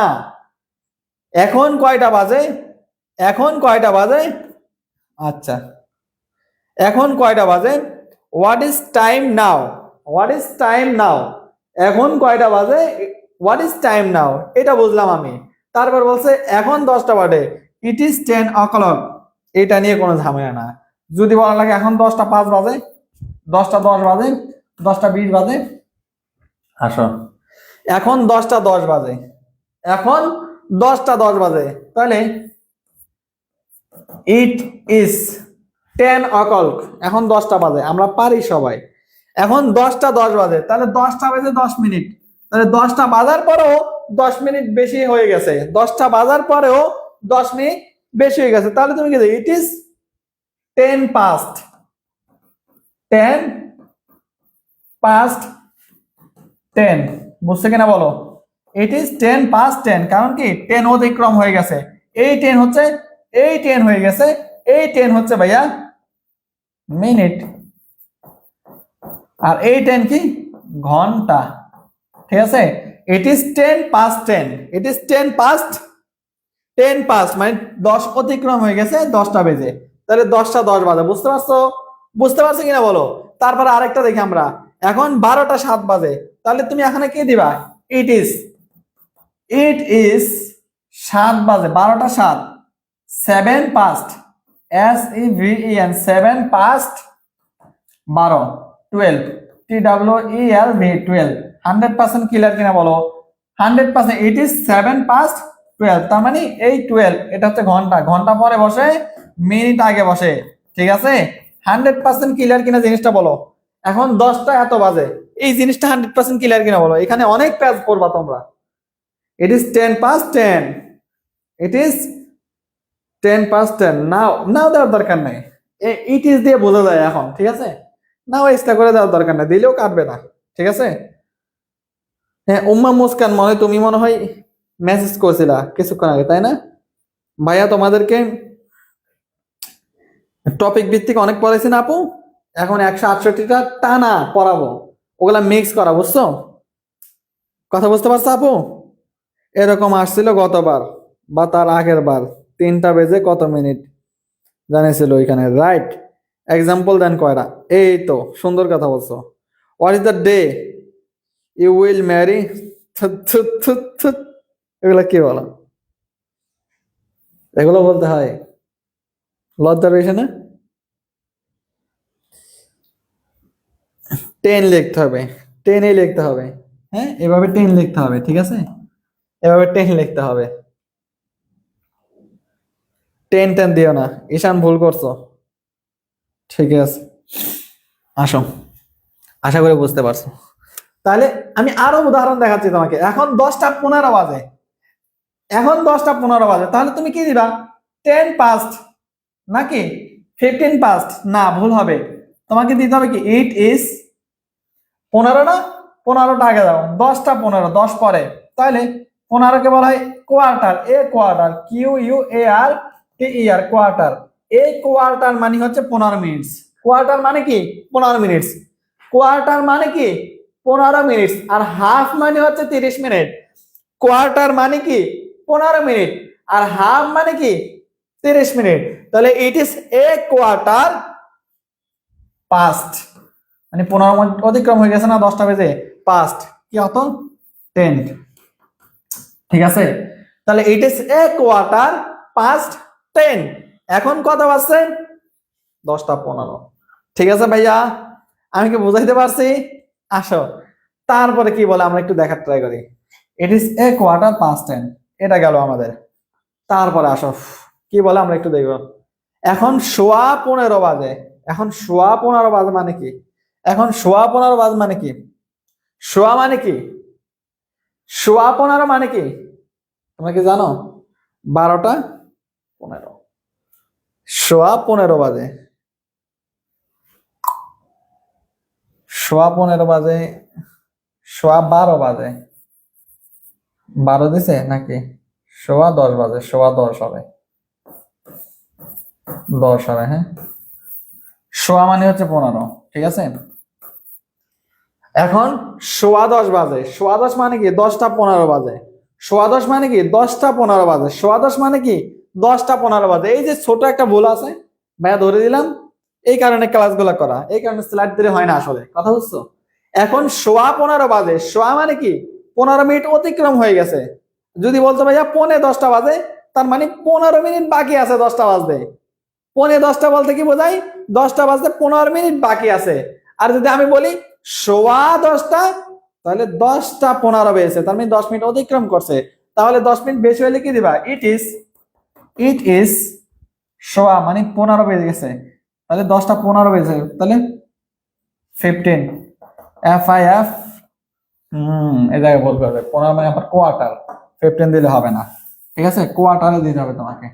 এখন কয়টা বাজে, এখন কয়টা বাজে, আচ্ছা এখন কয়টা বাজে, what is time now, what is time now, এখন কয়টা বাজে, হোয়াট ইজ টাইম নাও, এটা বুঝলাম আমি। তারপর বলছে এখন 10টা বাজে, ইট ইজ 10 o'clock, এটা নিয়ে কোনো ঝামেলা না। যদি বলা লাগে এখন 10টা 5 বাজে, 10টা 10 বাজে, 10টা 20 বাজে, আসো এখন 10টা 10 বাজে, এখন 10টা 10 বাজে, তাহলে ইট ইজ 10 o'clock, এখন 10টা বাজে, আমরা পারি সবাই। এখন 10টা 10 বাজে, তাহলে 10টা বেজে 10 মিনিট, তাহলে 10টা বাজার পরেও 10 মিনিট বেশি হয়ে গেছে, 10টা বাজার পরেও 10 মিনিট বেশি হয়ে গেছে, তাহলে তুমি কি ইট ইজ 10 past, 10 past 10, বুঝছে কিনা বলো? ইট ইজ 10 past 10, কারণ কি 10 অতিক্রম হয়ে গেছে, এই 10 হচ্ছে, এই 10 হয়ে গেছে, এই 10 হচ্ছে ভাইয়া মিনিট, আর এই 10 কি ঘন্টা। ঠিক আছে, it is 10 past 10, it is 10 past মানে 10 অতিক্রম হয়ে গেছে 10টা বেজে, তাহলে 10টা 10 বাজে। বুঝতে পারছো? বুঝতে পারছো কিনা বলো? তারপরে আরেকটা দেখি আমরা, এখন 12টা 7 বাজে, তাহলে তুমি এখানে কি দিবা, ইট ইজ, ইট ইজ 7 বাজে, 12টা 7, 7 past, SEVEN, 7 past 12, 12, TWELV, 12, 100% clear কিনা বলো? 100%, ইট ইজ 7 past 12, তার মানে এই 12 এটা হচ্ছে ঘন্টা, ঘন্টা পরে বসে, মিনিট আগে বসে। ঠিক আছে, 100% ক্লিয়ার কিনা জিনিসটা বলো? এখন 10টা এত বাজে, এই জিনিসটা 100% ক্লিয়ার কিনা বলো? এখানে অনেক কাজ করবা তোমরা। It is 10 past 10, it is 10 past 10, নাও নাও দেওয়ার দরকার নাই, ইট ইজ দিয়ে বোঝা যায় এখন। ঠিক আছে, নাও এক্সট্রা করে দেওয়ার দরকার নাই, দিলেও কাটবে না। ঠিক আছে, হ্যাঁ উম্মা মুস্কান, তুমি মনে হয় মেসেজ করছিলা কিছুক্ষণ আগে, তাই না? ভাইয়া তোমাদেরকে টপিক ভিত্তিক অনেক পড়াইছি না আপু, এখন 168টা টানা পড়াবো, ওগুলা মিক্স করা, বুঝছো? কথা বুঝতে পারছো আপু? এরকম আসছিল গতবার বা তার আগের বার, 3টা বেজে কত মিনিট জানিয়েছিল ওইখানে, রাইট? এক্সাম্পল দেন কয়টা, এই তো সুন্দর কথা বলছো। What is the day you will marry, এগুলা কি বলো? এগুলো বলতে হয়, লজ্জা রয়েছে না? 10 লিখতে হবে, 10 লিখতে হবে, হ্যাঁ এভাবে 10 লিখতে হবে। ঠিক আছে, এভাবে 10 লিখতে হবে, 10 দিও না, ঈশান ভুল করছো। ঠিক আছে, আসো, আশা করি বুঝতে পারছো। তাহলে আমি আরো উদাহরণ দেখাচ্ছি তোমাকে। এখন 10টা 15 বাজে, এখন 10টা 15 বাজে, তাহলে তুমি কি দিবা, 10 past নাকি 15 past? না, ভুল হবে, তোমাকে দিতে হবে কি, ইট ইজ 15 না, 15টা আগে দাও, 10টা 15, 10 পরে, তাহলে 15কে বলা হয় quarter, quarter, QUARTER, quarter. Quarter মানে হচ্ছে 15 মিনিট, কোয়ার্টার মানে কি 15 মিনিট, কোয়ার্টার মানে কি 15 মিনিট, আর হাফ মানে হচ্ছে 30 মিনিট। কোয়ার্টার মানে কি 15 মিনিট, আর হাফ মানে কি 30 মিনিট, তাহলে ইট ইজ কোয়ার্টার পাস্ট, মানে 15 মিনিট অতিক্রম হয়ে গেছে না 10টা বেজে, পাস্ট কি হতো 10। ঠিক আছে, তাহলে ইট ইজ কোয়ার্টার পাস্ট 10, এখন কত বাজছে, 10টা 15। ঠিক আছে ভাইয়া, আমি কি বুঝাইতে পারছি? আসো, তারপরে কি বলে আমরা একটু দেখার ট্রাই করি। ইট ইজ কোয়ার্টার পাস্ট 10, এটা গেল আমাদের। তারপরে আসো কি বলে আমরা একটু দেখব। এখন 15:15 বাজে, এখন 15:15 বাজে মানে কি, এখন 15:15 বাজে মানে কি, সোয়া মানে কি, 15:15 মানে কি তোমরা কি জানো? 12টা 15, 15:15 বাজে, 15:15 বাজে, 12:15 বাজে, 12 দিছে নাকি 10:15 বাজে, 10:15 হবে, 10 হবে। হ্যাঁ, সোয়া মানে হচ্ছে 15, ঠিক আছে। এখন 10:15 বাজে, 10:15 মানে কি 10:15 বাজে, 10:15 মানে কি 10:15 বাজে, 10:15 মানে কি 10:15 বাজে। এই যে ছোট একটা ভুল আছে ভাইয়া ধরে দিলাম, এই কারণে ক্লাসগুলো করা, এই কারণে স্লাইড দিলে হয় না আসলে, কথা বুঝছো। এখন 10:15 বাজে, সোয়া মানে কি 15 মিনিট অতিক্রম হয়ে গেছে। যদি বলতো ভাইয়া 9:45 বাজে, তার মানে 15 মিনিট বাকি আছে 10টা বাজবে। 9:45 বলতে কি বোঝায় 10টা বাজতে 15 মিনিট বাকি আছে। আর যদি আমি বলি 10:15, তাহলে 10:15 বেজেছে, তার মানে 10 মিনিট অতিক্রম করছে। তাহলে 10 মিনিট বেশি হলে কি দিবা, ইট ইজ সোয়া মানে 15 বেজে গেছে, তাহলে 10:15 বেজে, তাহলে 15 FIF। এই জায়গায় বলতে হবে 15 মানে আবার কোয়ার্টার, 15 দিলে হবে না, ঠিক আছে, কোয়ার্টারে দিতে হবে তোমাকে।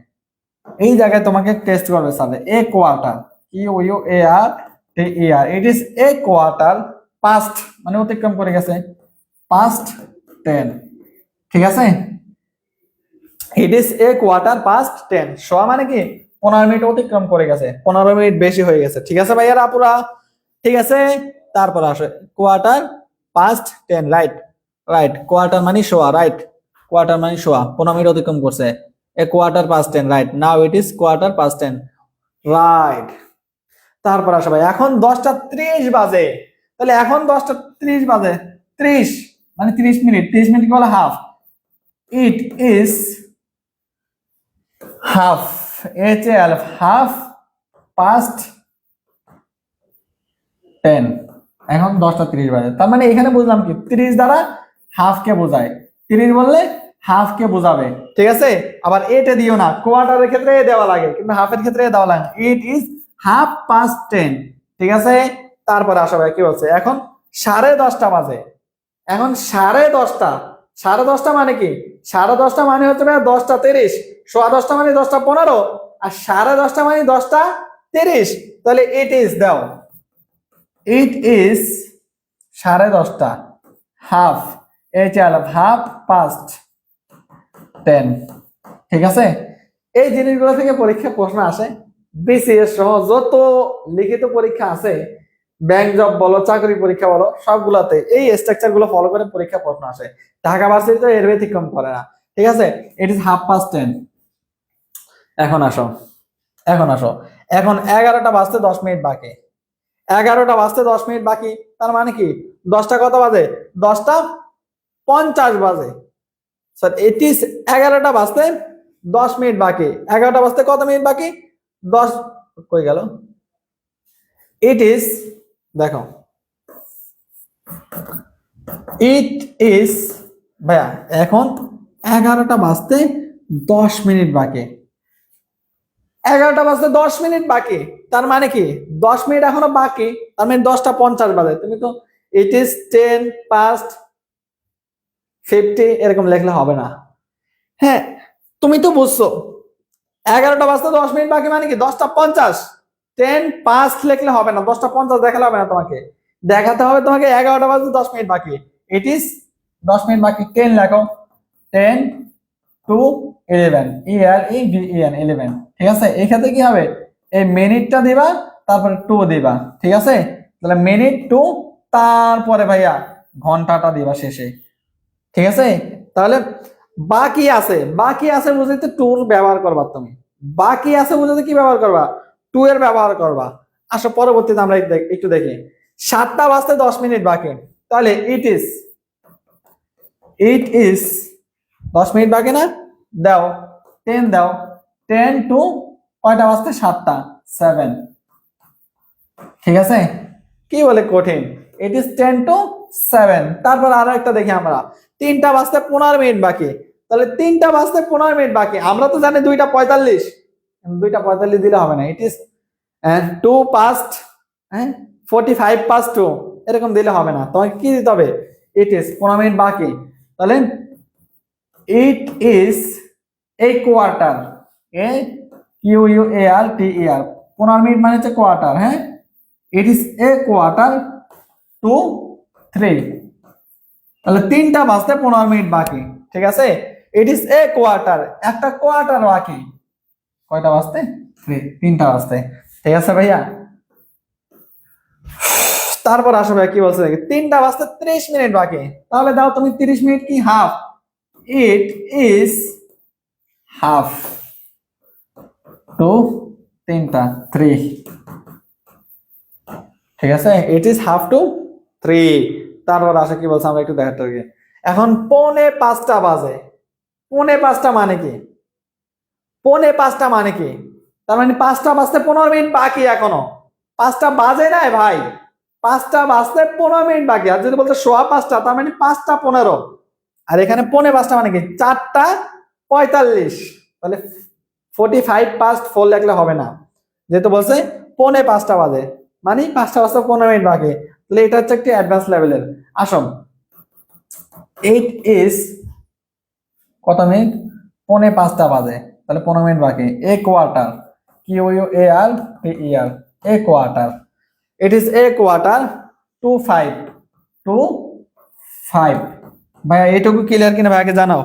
এই জায়গায় তোমাকে টেস্ট করবে sir, A quarter, QUARTER, it is a quarter past মানে অতিক্রম করে গেছে, পাস্ট 10, ঠিক আছে। It is a quarter past 10, সোয়া মানে কি 15 মিনিট অতিক্রম করে গেছে, 15 মিনিট বেশি হয়ে গেছে, ঠিক আছে ভাইয়ারা আপুরা, ঠিক আছে। তারপর আসে কোয়ার্টার পাস্ট 10, রাইট, কোয়ার্টার মানে সোয়া, রাইট, কোয়ার্টার মানে সোয়া, 15 মিনিট অতিক্রম করছে, a quarter past 10, right, now it is quarter past 10, right. তারপর আসে ভাই এখন 10:30 বাজে, তাহলে এখন 10:30 বাজে, 30 মানে 30 মিনিট, 30 মিনিট কি বলে half, it is half, half past 10, এখন 10:30 বাজে। তার মানে এখানে বুঝলাম কি 30 দ্বারা হাফ কে বোঝায়, 30 বললে হাফ কে বোঝাবে, ঠিক আছে। আবার এটা দিও না, কোয়ার্টারের ক্ষেত্রে এ দেওয়া লাগে কিন্তু হাফের ক্ষেত্রে এ দেওয়া লাগে, ইট ইজ হাফ পাস্ট 10, ঠিক আছে। তারপরে আসা ভাই কি বলছে, এখন 10:30 বাজে, এখন 10:30, 10:30 মানে কি 10:30 মানে হচ্ছে ভাই 10:30, 10:15 মানে 10:15, আর 10:30 মানে 10:30, তাহলে ইট ইজ দাও, it is 10:30 half, half past 10, ঠিক আছে। এই জিনিসগুলো থেকে পরীক্ষা প্রশ্ন আসে, বিসিএস সহ যত লিখিত পরীক্ষা আছে, ব্যাংক জব বলো, চাকরি পরীক্ষা বলো, সবগুলাতে এই স্ট্রাকচার গুলো ফলো করে পরীক্ষা প্রশ্ন আসে। ঢাকা ভার্সিটি তো এর ব্যতিক্রম করে না, ঠিক আছে। It is half past 10। এখন আসো, এখন 11টা বাজতে 10 মিনিট বাকি, 11টা বাজতে 10 মিনিট বাকি, তার মানে কি 10টা কত বাজে, 10:50 বাজে, স্যার ইট ইজ 11টা বাজতে 10 মিনিট বাকি, 11টা বাজতে কত মিনিট বাকি, 10 কই গেল, ইট ইজ, দেখো ইট ইজ ভাইয়া এখন 11টা বাজতে 10 মিনিট বাকি, 11টা বাজতে 10 মিনিট বাকি, তার মানে কি 10 মিনিট এখনো বাকি, তার মানে 10:50 বাজে। তুমি তো ইট ইজ 10 past 50 এরকম লেখলে হবে না। হ্যাঁ, তুমি তো বুঝছো 11টা বাজতে 10 মিনিট বাকি মানে কি 10:50, 10 past লিখলে হবে না, 10:50 দেখালে হবে না, তোমাকে দেখাতে হবে তোমাকে 11টা বাজতে 10 মিনিট বাকি, ইট ইজ 10 মিনিট বাকি, 10 লেখো, 10 to 11, EREVEN 11, ঠিক আছে। এই ক্ষেত্রে কি হবে, এই মিনিটটা দিবা তারপরে 2 দিবা, ঠিক আছে। তাহলে মিনিট 2, তারপরে ভাইয়া ঘন্টাটা দিবা শেষে, ঠিক আছে। তাহলে বাকি আছে বুঝতে 2 ব্যবহার করবা, তুমি বাকি আছে বুঝতে কি ব্যবহার করবা, 2 এর ব্যবহার করবা। আসো পরবর্তীতে আমরা একটু দেখি, 7টা বাজতে 10 মিনিট বাকি, তাহলে ইট ইজ 10 মিনিট বাকি না, দাও 10, দাও 10 to কয়টা বাজতে, 7টা, 7, ঠিক আছে। কি বলে কঠিন, ইট ইজ 10 to 7। তারপর আরো একটা দেখি আমরা, 3টা বাজতে 15 মিনিট বাকি, তাহলে 3টা বাজতে 15 মিনিট বাকি, আমরা তো জানি 2:45, 2:45 দিলে হবে না, ইট ইজ 2 past 45 past 2 এরকম দিলে হবে না, তোমাকে কি দিতে হবে, ইট ইজ 15 মিনিট বাকি, তাহলে it is a quarter, QUARTER, 15 minute মানে হচ্ছে কোয়ার্টার, হ্যাঁ, it is a quarter to 3, তাহলে 3টা বাজতে 15 মিনিট বাকি। ঠিক আছে, ইট ইজ এ কোয়ার্টার, একটা কোয়ার্টার বাকি। কয়টা বাজতে? 3টা বাজতে। ঠিক আছে ভাইয়া, তারপর আসো ভাইয়া কি বলছে, 3টা বাজতে 30 মিনিট বাকি। তাহলে দাও তুমি 30 মিনিট কি half, it is half to 3টা 3। ঠিক আছে, ইট ইজ হাফ টু 3। তারপর আসে কি বলছে আমরা একটু দেখাতে হবে। এখন 4:45 বাজে। 4:45 মানে কি? 4:45 মানে কি? তার মানে 5টা বাজতে 15 মিনিট বাকি এখনো। 5টা বাজে নাই ভাই, 5টা বাজতে 15 মিনিট বাকি। আর যদি বলতে 5:15 তার মানে 5টা 15। আর এখানে 4:45 মানে কি? 4টা 45। তাহলে 45 past 4 লেখলে হবে না, যেহেতু বলছে 4:45 বাজে, মানে 5টা বাজতে 15 মিনিট বাকি। তাহলে এটা হচ্ছে একটি অ্যাডভান্স লেভেলের। আসুন, 8 ইজ কত মিনিট? 4:45 বাজে, তাহলে 15 মিনিট বাকি। A quarter, QUAR TER, a quarter. It is a quarter to 5 to 5। ভাইয়া এইটুকু ক্লিয়ার কিনা ভাইয়াকে জানাও।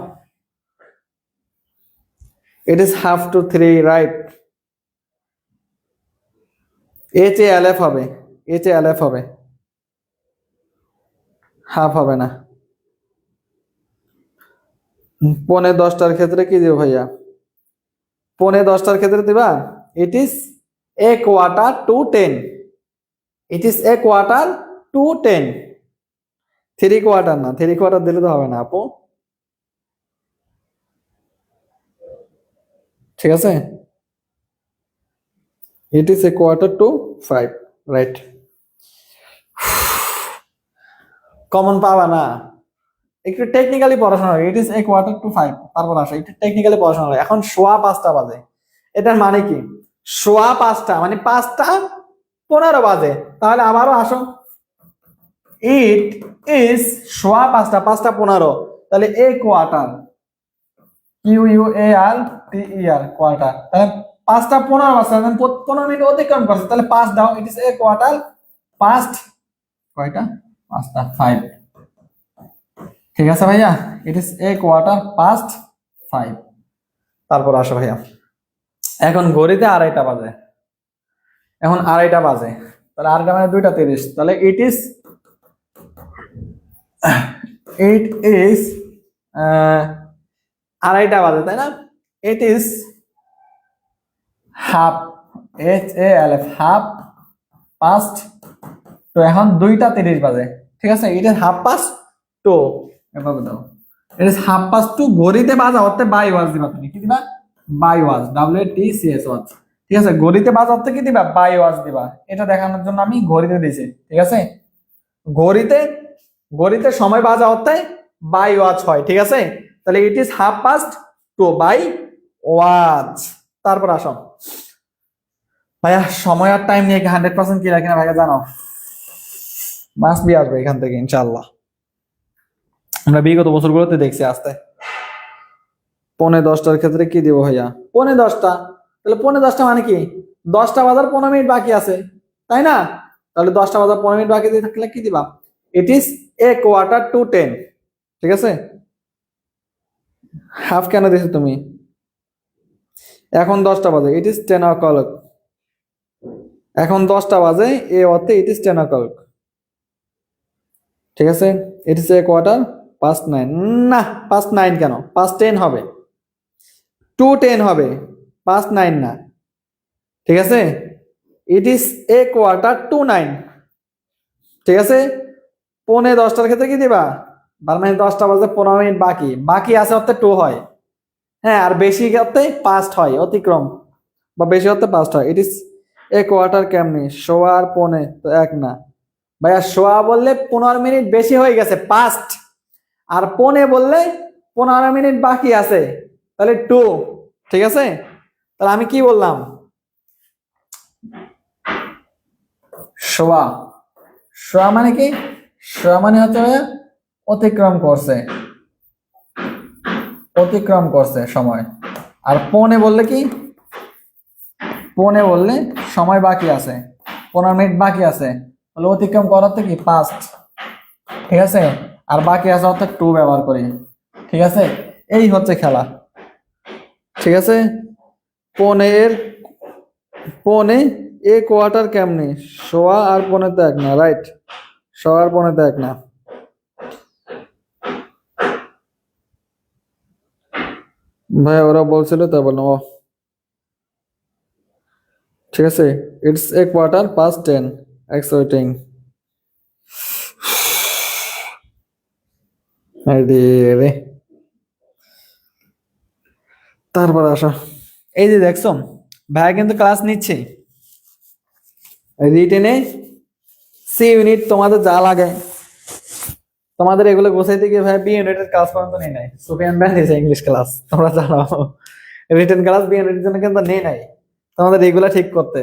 It is half to 3, right. HALF হবে, HALF হবে, হাফ হবে না। 9:45 ক্ষেত্রে কি দিব ভাইয়া? 9:45 ক্ষেত্রে দিবা it is a quarter to 10। It is a quarter to 10, 3 quarter না। 3 কোয়ার্টার দিলে তো হবে না আপু। ঠিক আছে, it is a quarter to 5, right. Common পাবা না, একটু টেকনিক্যালি পড়াশোনা হবে। It is a quarter to 5, তারপর আসো একটু টেকনিক্যালি পড়াশোনা হবে। এখন 5:15 বাজে, এটার মানে কি? 5:15 মানে 5টা 15 বাজে। তাহলে আবারও আসো, ইট ইজ 5:15, 5টা 15। তাহলে এ কোয়ার্টার, QUARTER, কোয়ার্টার। তাহলে 5টা 15 বাজে, 15 মিনিট অতিক্রম করছে। তাহলে 5 দাও, it is a quarter past কয়টা? 5টা 5। ঠিক আছে ভাইয়া, ইট ইজ এ কোয়ার্টার পাস্ট 5। তারপর আসো ভাইয়া, এখন ঘড়িতে 2:30 বাজে। এখন 2:30 বাজে, তাহলে 2:30 মানে 2টা 30। তাহলে ইট ইজ 2:30 বাজে, তাই না? It is half, HALF, half past তো। এখন 2টা 30 বাজে। ঠিক আছে, it is half past two. এভাবে দাও, it is half past two. ঘড়িতে বাজা হতে বাই ওয়াজ দিবা। তুমি কি দিবা? By watch, WATCH watch. ঠিক আছে, ঘড়িতে বাজা হতে কি দিবা? বাই ওয়াজ দিবা। এটা দেখানোর জন্য আমি ঘড়িতে দিয়েছি। ঠিক আছে, ঘড়িতে ঘড়িতে সময় বাজা হতে বাই ওয়াজ হয়। ঠিক আছে, তাহলে it is half past two by was. তারপর আসো ভাইয়া, সময় আর টাইম নিয়ে 100% কি রাখি না ভাইয়া জানো? মাস বি আসবে এখান থেকে ইনশাআল্লাহ। আমরা বিগত বছরগুলোতে দেখছি আসতে। 9:45 ক্ষেত্রে কি দিব ভাইয়া? 9:45, তাহলে 9:45 মানে কি? 10টা বাজার 15 মিনিট বাকি আছে, তাই না? তাহলে 10টা বাজার 15 মিনিট বাকি থাকলে কি দিবা? It is a quarter to 10। ঠিক আছে, হাফ কেন দিছো তুমি? এখন 10টা বাজে, ইট ইজ 10 o'clock। এখন 10টা বাজে, এ অর্থে ইট ইজ 10 o'clock। ঠিক আছে, it is a quarter past 9। না, পাস্ট 9 কেন? পাস্ট 10 হবে, টু 10 হবে, পাস্ট 9 না। ঠিক আছে, it is a quarter to 9। ঠিক আছে, 9:45 ক্ষেত্রে কি দিবা? তার মানে 10টা বাজে 15 মিনিট বাকি, বাকি আছে অর্থে টু হয়। হ্যাঁ, আর বেশি অর্থে পাস্ট হয়, অতিক্রম বা বেশি অর্থে পাস্ট হয়। ইট ইজ এ কোয়ার্টার কেমনি? সোয়া আর পৌনে তো এক না ভাইয়া। সোয়া বললে 15 মিনিট বেশি হয়ে গেছে, পাস্ট। আর পৌনে বললে 15 মিনিট বাকি আছে, তাহলে টু। ঠিক আছে, তাহলে আমি কি বললাম? সোয়া। সোয়া মানে কি? সোয়া মানে হচ্ছে অতিক্রম করছে, অতিক্রম করছে সময়। আর পৌনে বললে কি? পৌনে বললে সময় বাকি আছে, 15 মিনিট বাকি আছে। তাহলে অতিক্রম করার থেকে পাস্ট, ঠিক আছে, আর বাকি আছে অর্থাৎ টু ব্যবহার করি, ঠিক আছে। এই হচ্ছে খেলা, ঠিক আছে। পনের পনে এ কোয়ার্টার কেমনে, সোয়া আর পনে তো এক না, রাইট, সোয়া আর পনে তো এক না। ভাই ওরা বলছিল তা বললাম, ও ঠিক আছে। It's a quarter past 10, x waiting. রে, তারপর আসো, এই যে দেখছো ভাই কিন্তু ক্লাস নিচ্ছে রিটেনে, সি ইউনিট তোমাদের যা লাগে, তোমাদের এগুলো গোছাইতে গিয়ে ভাই বি ইউনিটের ক্লাস পর্যন্ত নেই নাই। সুফিয়ান ভাই নিয়েছে ইংলিশ ক্লাস, তোমরা জানো, রিটেন ক্লাস বি ইউনিটের জন্য কিন্তু নেই নাই। তোমাদের এগুলা ঠিক করতে,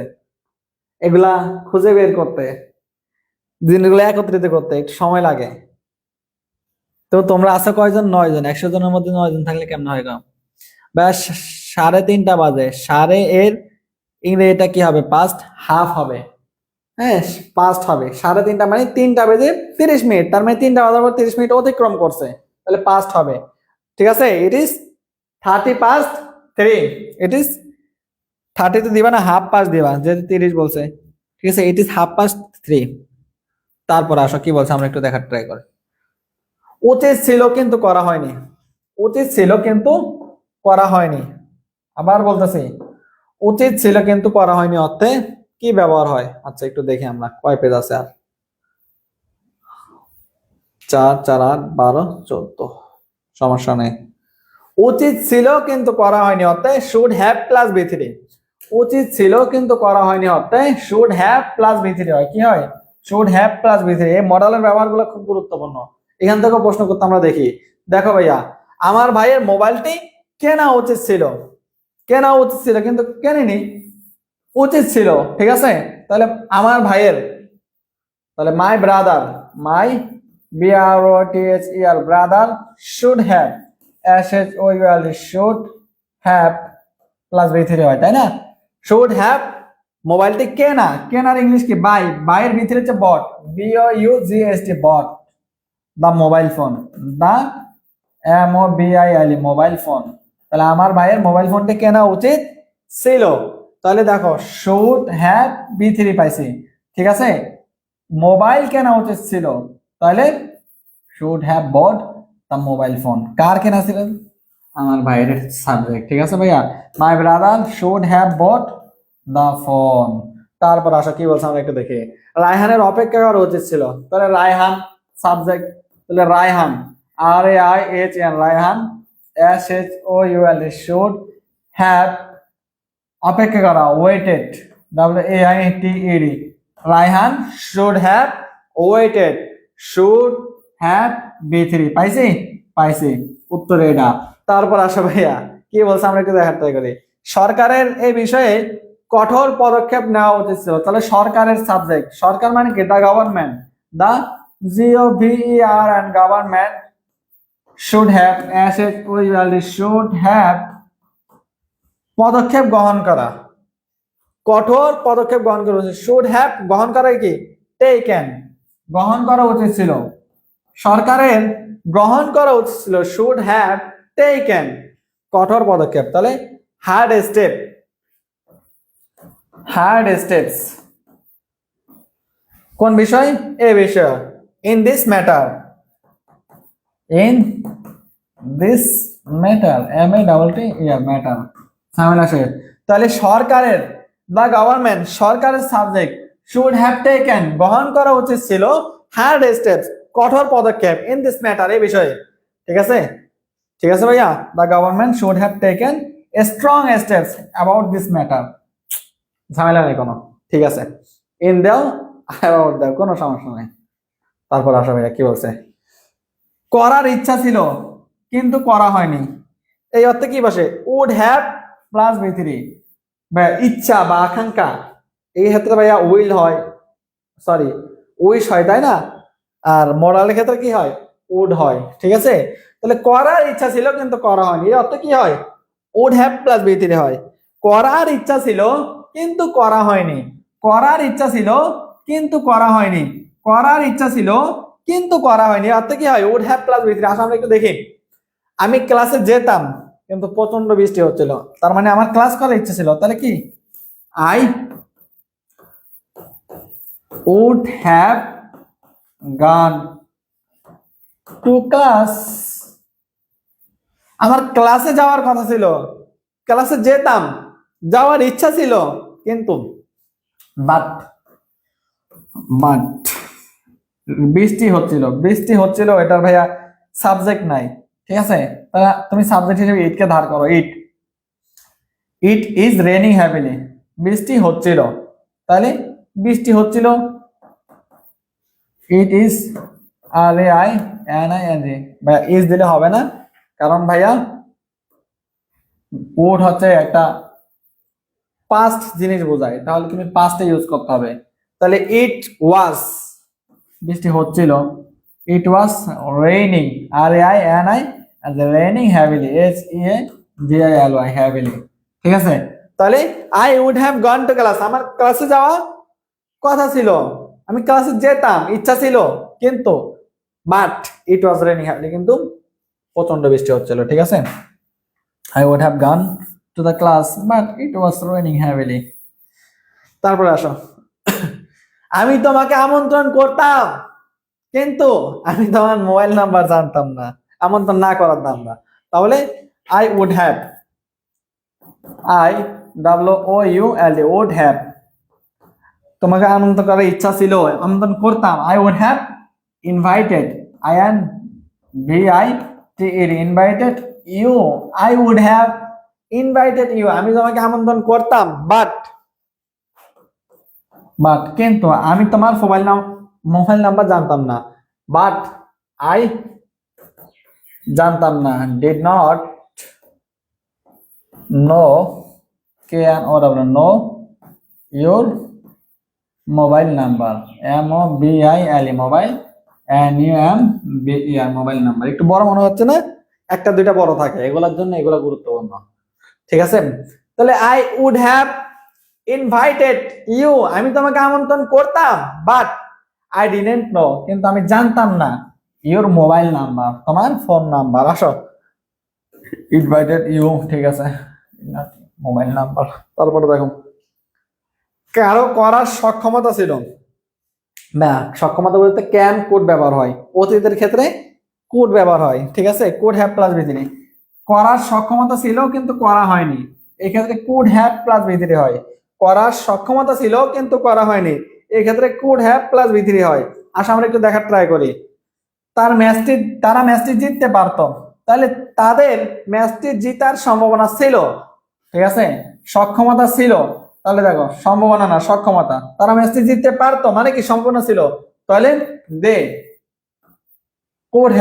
এগুলা খুঁজে বের করতে, জিনিসগুলো একত্রিত করতে একটু সময় লাগে। তো তোমরা আছো কয়জন? 9 জন। 100 জনের মধ্যে 9 জন থাকলে কেমন হয় গো? ব্যাস 3:30 বাজে, সাড়ে এর ইংরেজিটা কি হবে? পাস্ট হাফ হবে। হ্যাঁ, পাস্ট হবে 3:30, মানে 3:30, তার মানে 3টা বাজার পর 30 মিনিট অতিক্রম করছে, তাহলে পাস্ট হবে। ঠিক আছে, ইট ইজ 3:30। ইট ইজ 30 তো দিবা না, হাফ পাস্ট দিবা, যেহেতু 30 বলছে। ঠিক আছে, ইট ইজ 3:30। তারপর আসো কি বলছে আমরা একটু দেখার ট্রাই করি। উচিত ছিল কিন্তু করা হয়নি, উচিত ছিল কিন্তু করা হয়নি। আবার বলতেছি, উচিত ছিল কিন্তু করা হয়নি অর্থে কি ব্যবহার হয়? আচ্ছা একটু দেখি আমরা কয় পেজ আছে আর। 4, 4, 8, 12, 14, সমস্যা নেই। উচিত ছিল কিন্তু করা হয়নি অর্থে শুড হ্যাভ প্লাস বি3। উচিত ছিল কিন্তু করা হয়নি অর্থে শুড হ্যাভ প্লাস বি3 হয়। কি হয়? শুড হ্যাভ প্লাস বি3। এই মডেলের ব্যবহারগুলো খুব গুরুত্বপূর্ণ, এখান থেকে প্রশ্ন করতে আমরা দেখি। দেখো ভাইয়া, আমার ভাইয়ের মোবাইলটি কেনা উচিত ছিল, কেনা উচিত ছিল কিন্তু কেনেনি, উচিত ছিল, ঠিক আছে। তাহলে আমার ভাইয়ের, তাহলে my brother, my BROTHER brother should have, SHOULD should have plus বি3 হয়, তাই না? শুড হ্যাভ মোবাইলটি কেনা, কেনার ইংলিশ কি? বাই, বাইয়ের বি3 হচ্ছে বট, BOUGST বট দা মোবাইল ফোন, দা MOBILE মোবাইল ফোন। তাহলে আমার ভাইয়ের মোবাইল ফোনটি কেনা উচিত ছিল, তাহলে দেখো শুড হ্যাভ বি3 পাইছি, ঠিক আছে। মোবাইল কেনা উচিত ছিল, তাহলে should have bought the mobile phone. কার কেনা ছিল? আমার ভাইয়ের সাবজেক্ট, ঠিক আছে ভাইয়া। My brother should have bought the phone. তারপর আসো কি বলছে আমরা একটু দেখি। রায়হানের অপেক্ষা করা উচিত ছিল, তাহলে রায়হান সাবজেক্ট, তাহলে Raihan, RAIHN, Raihan SHOULD should have অপেক্ষা করা, waited, WAITED, Raihan should have waited, should have বি3 পাইছি, পাইছি, উত্তর এটা। তারপর আসো ভাইয়া কি বলছে আমরা একটু দেখার ট্রাই করি। সরকারের এই বিষয়ে কঠোর পদক্ষেপ নেওয়া উচিত ছিল, তাহলে সরকারের সাবজেক্ট, সরকার মানে কি? দা গভর্নমেন্ট, দা GOVER and government should have, SHOULD should have পদক্ষেপ গ্রহণ করা, কঠোর পদক্ষেপ গ্রহণ করা উচিত। শুড হ্যাভ গ্রহণ করা কি? টেকেন, গ্রহণ করা উচিত ছিল, সরকারের গ্রহণ করা উচিত ছিল, শুড হ্যাভ টেকেন কঠোর পদক্ষেপ, তাহলে হার্ড স্টেপ, হার্ড স্টেপস। কোন বিষয়? এ বিষয়। In this matter, in this matter, MATT matter, ঝামেলা শেষ। তাহলে সরকারের, দা গভর্নমেন্ট, সরকারের সাবজেক্ট, শুড হ্যাভ টেকেন গ্রহণ করা উচিত ছিল, হার্ড স্টেপস কঠোর পদক্ষেপ, ইন দিস ম্যাটার এই বিষয়ে, ঠিক আছে। ঠিক আছে ভাইয়া, the government should have taken strong steps about this matter, ঝামেলা নেই কোনো, ঠিক আছে। ইন দাও, অ্যাবাউট দাও, কোনো সমস্যা নেই। তারপর আসো ভাইয়া কি বলছে। করার ইচ্ছা ছিল কিন্তু করা হয়নি, এই অর্থে কি বসে? উড হ্যাভ প্লাস বি3। ভাইয়া ইচ্ছা বা আকাঙ্ক্ষা, এই ক্ষেত্রে ভাইয়া উইল হয়, সরি উইশ হয়, তাই না? আর মোরালের ক্ষেত্রে কি হয়? উড হয়, ঠিক আছে। তাহলে করার ইচ্ছা ছিল কিন্তু করা হয়নি, এই অর্থে কি হয়? উড হ্যাভ প্লাস বি3 হয়। করার ইচ্ছা ছিল কিন্তু করা হয়নি, করার ইচ্ছা ছিল কিন্তু করা হয়নি, করার ইচ্ছা ছিল কিন্তু করা হয়নি, অর্থাৎ কি হয় would have plus B three. আসলে আমরা একটু দেখি, আমি ক্লাসে যেতাম কিন্তু প্রচন্ড বৃষ্টি হচ্ছিল, তার মানে আমার ক্লাস করার ইচ্ছা ছিল, তাহলে কি I would have gone to class. আমার ক্লাসে যাওয়ার কথা ছিল, ক্লাসে যেতাম, যাওয়ার ইচ্ছা ছিল, কিন্তু বাট বাট বৃষ্টি হচ্ছিল, বৃষ্টি হচ্ছিল, এটার ভাইয়া সাবজেক্ট নাই, ঠিক আছে? তাহলে তুমি সাবজেক্ট হিসেবে ইট কে ধার করো, it it is raining heavily, বৃষ্টি হচ্ছিল, তাহলে বৃষ্টি হচ্ছিল, it is R A I N I N G, ভাইয়া ইজ দিলে হবে না, কারণ ভাইয়া উড হচ্ছে একটা পাস্ট জিনিস বোঝায়, তাহলে তুমি পাস্টে ইউজ করতে হবে। তাহলে ইট ওয়াজ, বৃষ্টি হচ্ছিল, it was raining, R A I N I raining heavily, S E A G I L Y heavily, ঠিক আছে? তাহলে I would have gone to class, আমার ক্লাসে যাওয়া কথা ছিল, আমি ক্লাসে যেতাম, ইচ্ছা ছিল, কিন্তু but it was raining heavily, কিন্তু প্রচন্ড বৃষ্টি হচ্ছিল, ঠিক আছে? I would have gone to the class, but it was raining heavily. তারপরে আসো, আমি তোমাকে আমন্ত্রণ করতাম, কিন্তু আমি তোমার মোবাইল নাম্বার জানতাম না, আমন্ত্রণ না করার দাম না, তাহলে I would have, I W O U L D would have, তোমাকে আমন্ত্রণ করার ইচ্ছা ছিল, আমন্ত্রণ করতাম, I would have invited, I N V I T E D, invited you, I would have invited you, আমি তোমাকে আমন্ত্রণ করতাম, বাট কিন্তু আমি তোমার মোবাইল নাম্বার জানতাম না, বাট আই জানতাম না, did not know, can or know your mobile number, M O B I L E, mobile N U M B E R, mobile number. একটু বড় মনে হচ্ছে না? একটা দুইটা বড় থাকে, এগুলোর জন্য এগুলো গুরুত্বপূর্ণ, ঠিক আছে? তাহলে I would have invited you, আমি তোমাকে আমন্ত্রণ করতাম, বাট আই ডিডন্ট নো, কিন্তু আমি জানতাম না, ইউর মোবাইল নাম্বার, তোমার ফোন নাম্বার। আসো, ইনভাইটেড ইউ, ঠিক আছে, মোবাইল নাম্বার। তারপরে দেখো, কারো করার সক্ষমতা ছিল না, সক্ষমতা বলতে ক্যান কোড ব্যবহার হয়, অতীতের ক্ষেত্রে কোড ব্যবহার হয়, ঠিক আছে? কোড হ্যাভ প্লাস ভিতরে, করার সক্ষমতা ছিল কিন্তু করা হয়নি, এই ক্ষেত্রে কোড হ্যাভ প্লাস ভিতরে হয়। করার সক্ষমতা ছিল কিন্তু করা হয়নি, এই ক্ষেত্রে কোড হ্যাভ প্লাস ভিতরে হয়। আসলে আমরা একটু দেখার ট্রাই করি, তারা ম্যাচটি জিততে পারতো, তাহলে তাদের ম্যাচটি জিতার সম্ভাবনা ছিল, ঠিক আছে? সক্ষমতা ছিল, তাহলে দেখো সম্ভাবনা না সক্ষমতা, তারা ম্যাচটি জিততে পারতো মানে কি সম্ভাবনা ছিল, তাহলে দে could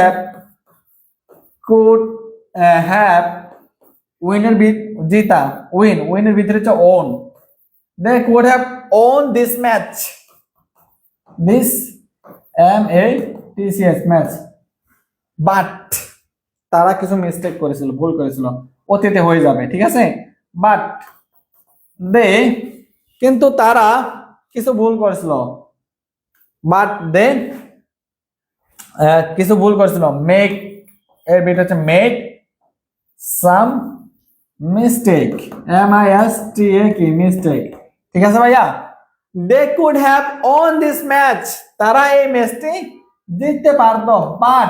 have উইনের জিতা, উইনের ভিতরে হচ্ছে won, they could have owned this match, this MATCH match, but তারা কিছু মিস্টেক করেছিল, ভুল করেছিল, অতীতে হয়ে যাবে, ঠিক আছে? বাট দে, কিন্তু তারা কিছু ভুল করেছিল, বাট দে কিছু ভুল করেছিল, মেক এর বিট হচ্ছে made some mistake, MISTAK, mistake, ঠিক আছে ভাইয়া? They could have won this match, তারা এই ম্যাচটি জিততে পারতো, but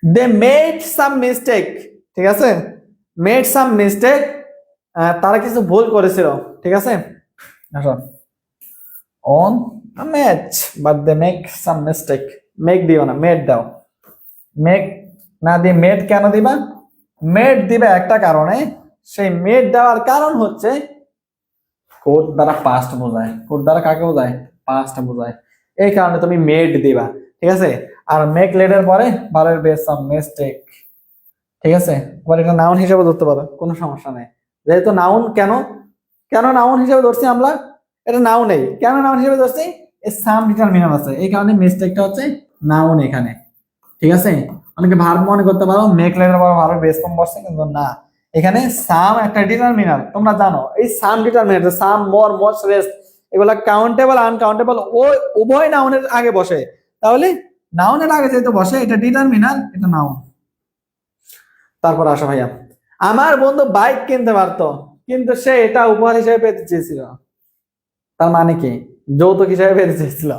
they made some mistake, ঠিক আছে? মেড সাম মিস্টেক, তারা কিছু ভুল করেছিল, ঠিক আছে? আসো, won a match, but they make some mistake, make দিও না, মেড দাও, মেক না দিয়ে মেড কেন দিবা? মেড দিবে একটা কারণে, সেই মেড দেওয়ার কারণ হচ্ছে কোড দ্বারা পাস্ট বোঝায়, কোড দ্বারা কাকে বোঝায়? পাস্ট বোঝায়, এই কারণে তুমি মেড দিবা, ঠিক আছে? আর মেক লেটার পরে ভারের বেস সাম মিস্টেক, ঠিক আছে? আবার এটা নাউন হিসেবে ধরতে পারো, কোনো সমস্যা নেই, যেহেতু নাউন। কেন নাউন হিসেবে ধরছি আমরা? এটা নাউন নেই, কেন নাউন হিসেবে ধরছি? সাম ডিটারমিনার আছে, এই কারণে মিস্টেকটা হচ্ছে নাউন এখানে, ঠিক আছে? অনেকে ভার্ব মনে করতে পারো মেক লেটার পর ভার্বের বেস ফর্ম বসছে, কিন্তু না, এখানে সাম একটা ডিটারমিনার, তোমরা জানো এই সাম ডিটারমিনার, সাম, মোর, মোস্ট, রেস্ট, এগুলা কাউন্টেবল আনকাউন্টেবল ও উভয় নাউনের আগে বসে, তাহলে নাউনের আগে যেহেতু বসে এটা ডিটারমিনার, এটা নাউন। তারপর আসো ভাইয়া, আমার বন্ধু বাইক কিনতে পারতো কিন্তু সে এটা উপহার হিসেবে পেতে চেয়েছিল। তার মানে কি? যৌতুক হিসেবে পেতে চেয়েছিল,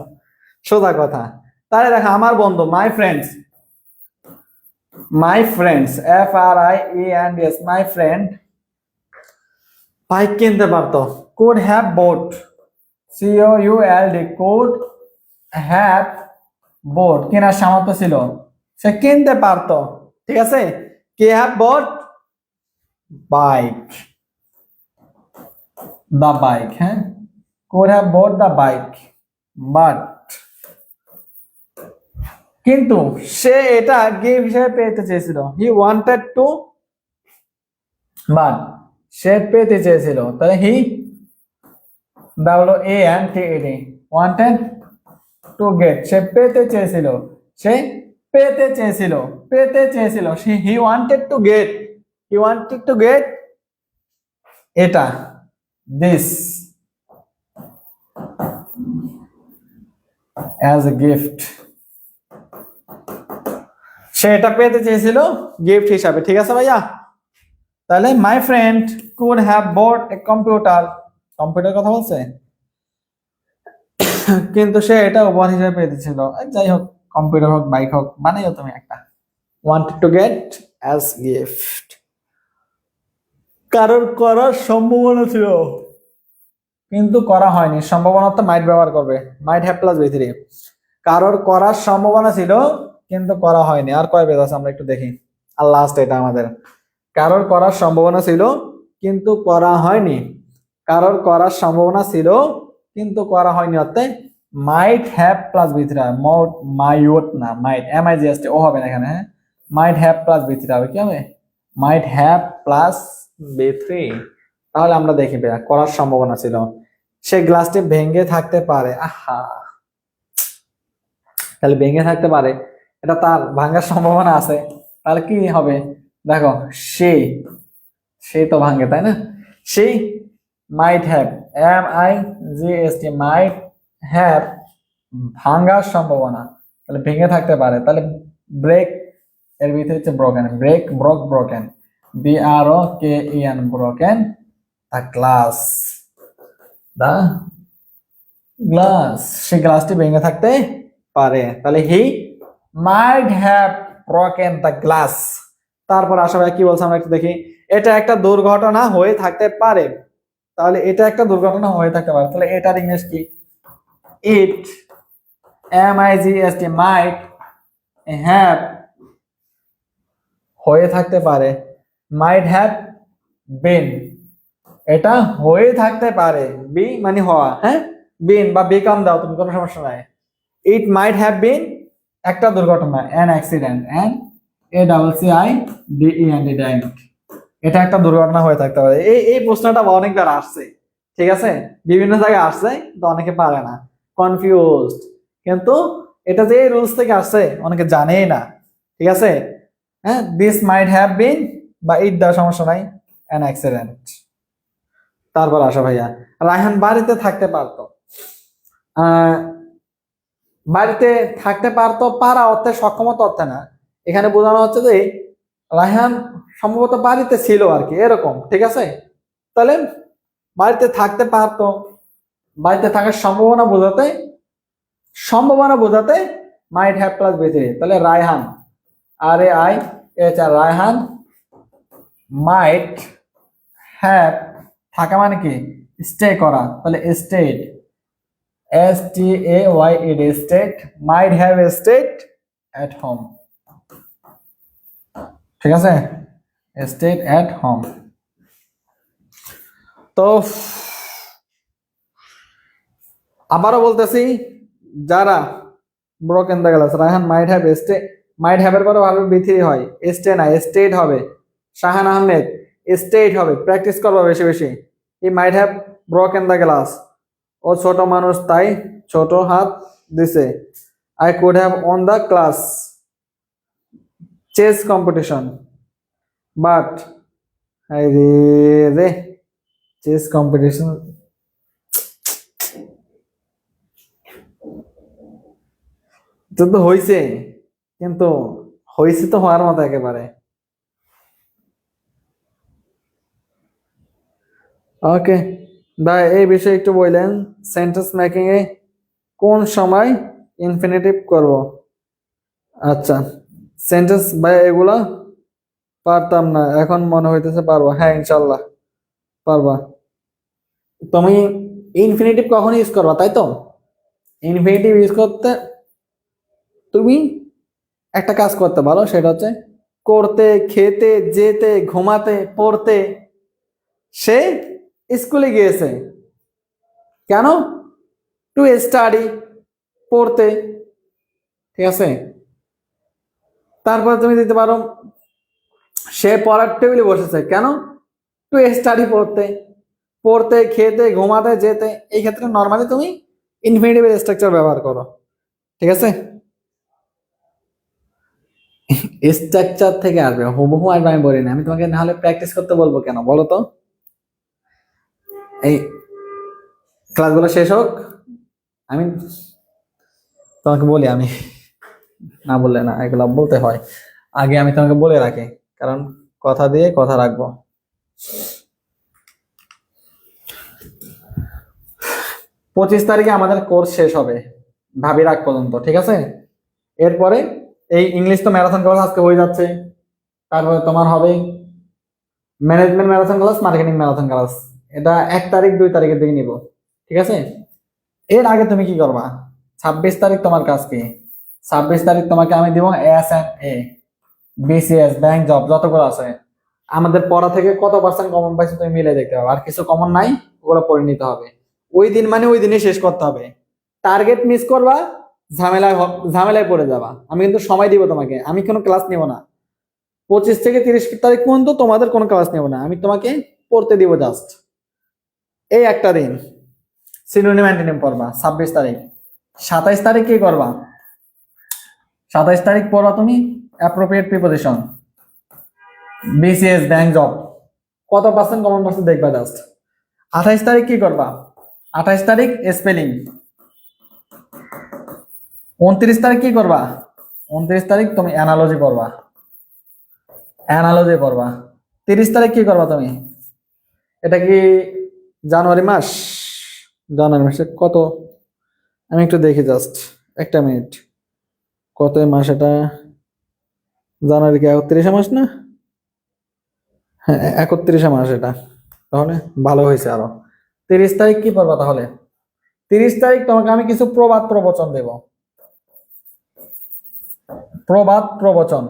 সোজা কথা। তাহলে দেখো আমার বন্ধু, my friends FRIENDS, my friend bike কিনতে পারতো, could have bought, COULD, could have bought, কেনার সামর্থ্য ছিল, সে কিনতে পারতো, ঠিক আছে। কে have bought bike, the bike, হ্যাঁ, could have bought the bike, but কিন্তু সে এটা গিফট হিসেবে পেতে চেয়েছিল, he wanted to, but সে পেতে চেয়েছিল, তাহলে হি WANTED, wanted to get, সে পেতে চেয়েছিল, সে পেতে চেয়েছিল, পেতে চেয়েছিল, he wanted to get এটা, this as a gift, সে এটা পেতে চেয়েছিল গিফট হিসাবে, ঠিক আছে ভাইয়া। তাহলে my friend could have bought a computer, computer কথা বলছে, কিন্তু সে এটা উপহার হিসেবে পেয়েছিল। যাই হোক, কম্পিউটার হোক বাইক হোক, বানাইও তুমি একটা, wanted to get as gift. কারোর করার সম্ভাবনা ছিল কিন্তু করা হয়নি, সম্ভাবনা তো মাইট ব্যবহার করবে, মাইট হ্যাভ প্লাস B3। কারোর করার সম্ভাবনা ছিল কিন্তু করা হয়নি, আর কয় বেদ আছে আমরা একটু দেখি, আর লাস্ট এটা আমাদের, কারোর করার সম্ভাবনা ছিল কিন্তু করা হয়নি, কারোর করার সম্ভাবনা ছিল কিন্তু করা হয়নি, অর্থাৎ মাইট হ্যাভ প্লাস B3, মাইট না, মাইট MIGST ও হবে না এখানে, হ্যাঁ, মাইট হ্যাভ প্লাস B3 হবে, কি হবে, মাইট হ্যাভ প্লাস B3। তাহলে আমরা দেখি ভাইয়া, করার সম্ভাবনা ছিল, সে গ্লাসটি ভেঙে থাকতে পারে, আহা, তাহলে ভেঙে থাকতে পারে, এটা তার ভাঙার সম্ভাবনা আছে, তাহলে কি হবে দেখো, সে তো ভাঙে, তাই না, সে might have, MIGST, might have ভাঙার সম্ভাবনা, তাহলে ভেঙে থাকতে পারে, তাহলে ব্রেক এর ভিতরে হচ্ছে broken, broken, BROKEN, broken the glass, সে গ্লাসটি ভেঙে থাকতে পারে, তাহলে he might have broken the glass. তারপর আসলে কি বলছে আমরা একটু দেখি, এটা একটা দুর্ঘটনা হয়ে থাকতে পারে, তাহলে এটা একটা দুর্ঘটনা হয়ে থাকতে পারে, তাহলে এটার ইংলিশ কি, ইট, MIGST, মাইট হ্যাভ হয়ে থাকতে পারে, মাইট হ্যাভ বিন, এটা হয়ে থাকতে পারে, বি মানে হওয়া, হ্যাঁ, বিন বা বিকাম দাও তুমি, কোনো সমস্যা নাই। ইট মাইট হ্যাভ বিন একটা দুর্ঘটনা, অ্যান অ্যাক্সিডেন্ট, ACCIDENT, এটা একটা দুর্ঘটনা হয়ে থাকতে পারে। এই প্রশ্নটা অনেকবার আসছে, ঠিক আছে, বিভিন্ন জায়গায় আসছে, তো অনেকে পারে না, কনফিউজড, কিন্তু এটা যে রুলস থেকে আসছে অনেকে জানেই না, ঠিক আছে, হ্যাঁ, দিস মাইট হ্যাভ বিন বা ইট দেওয়ার সমস্যা নাই, অ্যান অ্যাক্সিডেন্ট। তারপর আসো ভাইয়া, রায়হান বাড়িতে থাকতে পারতো, বাড়িতে থাকতে পারতো, পারা অর্থে সক্ষমতা অর্থে না, এখানে বোঝানো হচ্ছে যে রায়হান সম্ভবত বাড়িতে ছিল আর কি, এরকম, ঠিক আছে। তাহলে বাড়িতে থাকতে পারতো, বাড়িতে থাকার সম্ভাবনা বোঝাতে মাইট হ্যাভ প্লাস B3, তাহলে রায়হান, রায়হান মাইট হ্যাভ, থাকা মানে কি, স্টে করা, তাহলে stayed, STAYED, stayed, might have stayed at home, ঠিক আছে, স্টেড এট হোম। তো আবারও বলতেছি, যারা broken the glass, Raihan might have might have এর পরে ভাবে B3 হয়, স্টে না, স্টেট হবে, শাহান আহমেদ স্টেট হবে, প্র্যাকটিস করবো বেশি বেশি। He might have broken the glass, ও ছোট মানুষ তাই ছোট হাত দিছে। I could have on the class chess competition, but রে চেস কম্পিটিশন যুদ্ধ হয়েছে, কিন্তু হয়েছে তো হওয়ার মতো একেবারে। ওকে ভাই, এই বিষয়ে একটু বললেন, সেন্টেন্স মেকিং এ কোন সময় ইনফিনিটিভ করব? আচ্ছা, সেন্টেন্স ভাই এগুলা পারতাম না, এখন মনে হইতেছে পারবো। হ্যাঁ, ইনশাল্লাহ পারবা। তুমি ইনফিনিটিভ কখন ইউজ করবা, তাই তো? ইনফিনিটিভ ইউজ করতে তুমি একটা কাজ করতে পারো, সেটা হচ্ছে করতে, খেতে, যেতে, ঘুমাতে, পড়তে। সে স্কুলে গিয়েছে কেন? টু স্টাডি, পড়তে। ঠিক আছে, তারপর তুমি দিতে পারো সে পড়ার টেবিলে বসেছে কেন? টু স্টাডি, পড়তে। পড়তে, খেতে, ঘুমাতে, যেতে, এই ক্ষেত্রে নর্মালি তুমি ইনফিনিটিভের স্ট্রাকচার ব্যবহার করো। ঠিক আছে, স্ট্রাকচার থেকে আসবে, হুবহু আসবে আমি বলি না। আমি তোমাকে না হলে প্র্যাকটিস করতে বলবো কেন বলো তো? এই ক্লাসগুলো শেষ হোক, আমি তোমাকে বলি। আমি না বললে না, এগুলো বলতে হয়। আগে আমি তোমাকে বলে রাখি, কারণ কথা দিয়ে কথা রাখবো। 25 তারিখে আমাদের কোর্স শেষ হবে, ভাবির আগ পর্যন্ত। ঠিক আছে, এরপরে এই ইংলিশ তো ম্যারাথন ক্লাস আজকে হয়ে যাচ্ছে, তারপরে তোমার হবে management marathon class, marketing marathon class. এটা 1 তারিখ 2 তারিখের দিকে নিব। ঠিক আছে, এর আগে তুমি কি করবা? 26 তারিখ তোমার কাজ কি? 26 তারিখ তোমাকে আমি দিব S and A, BCS, bank job, যতগুলো আছে আমাদের পড়া থেকে কত পার্সেন্ট কমন পাইছো তুমি মিলে দেখতে হবে। আর কিছু কমন নাই, ওগুলো পড়ে নিতে হবে। ওই দিন মানে ওই দিনে শেষ করতে হবে। টার্গেট মিস করবা, ঝামেলায় পড়ে যাবা। আমি কিন্তু সময় দিব তোমাকে, আমি কোনো ক্লাস নিব না। 25 থেকে 30 তারিখ পর্যন্ত তোমাদের কোনো ক্লাস নেব না, আমি তোমাকে পড়তে দিব জাস্ট এই একটা দিন। সিনোনিম অ্যান্টোনিম পড়বা 26 তারিখ। 27 তারিখ কি করবা? 27 তারিখ পড়বা তুমি appropriate preposition, BCS, bank job, কত পার্সেন্ট কমন পার্সেন্ট দেখবা জাস্ট। 28 তারিখ কি করবা? 28 তারিখ স্পেলিং। 29 তারিখ কি করবা? 29 তারিখ তুমি অ্যানালজি পড়বা, অ্যানালজি পড়বা। 30 তারিখ কি করবা তুমি? এটা কি জানুয়ারি মাস? জানুয়ারি মাসে কত, আমি একটু দেখি জাস্ট, একটা মিনিট। কত মাস এটা? জানুয়ারি কি 31 মাস না? হ্যাঁ, 31 মাস এটা। তাহলে ভালো হয়েছে আরো। 30 তারিখ কি পড়বা তাহলে? 30 তারিখ তোমাকে আমি কিছু প্রবাদ প্রবচন দেব। প্রবাদ প্রবচন,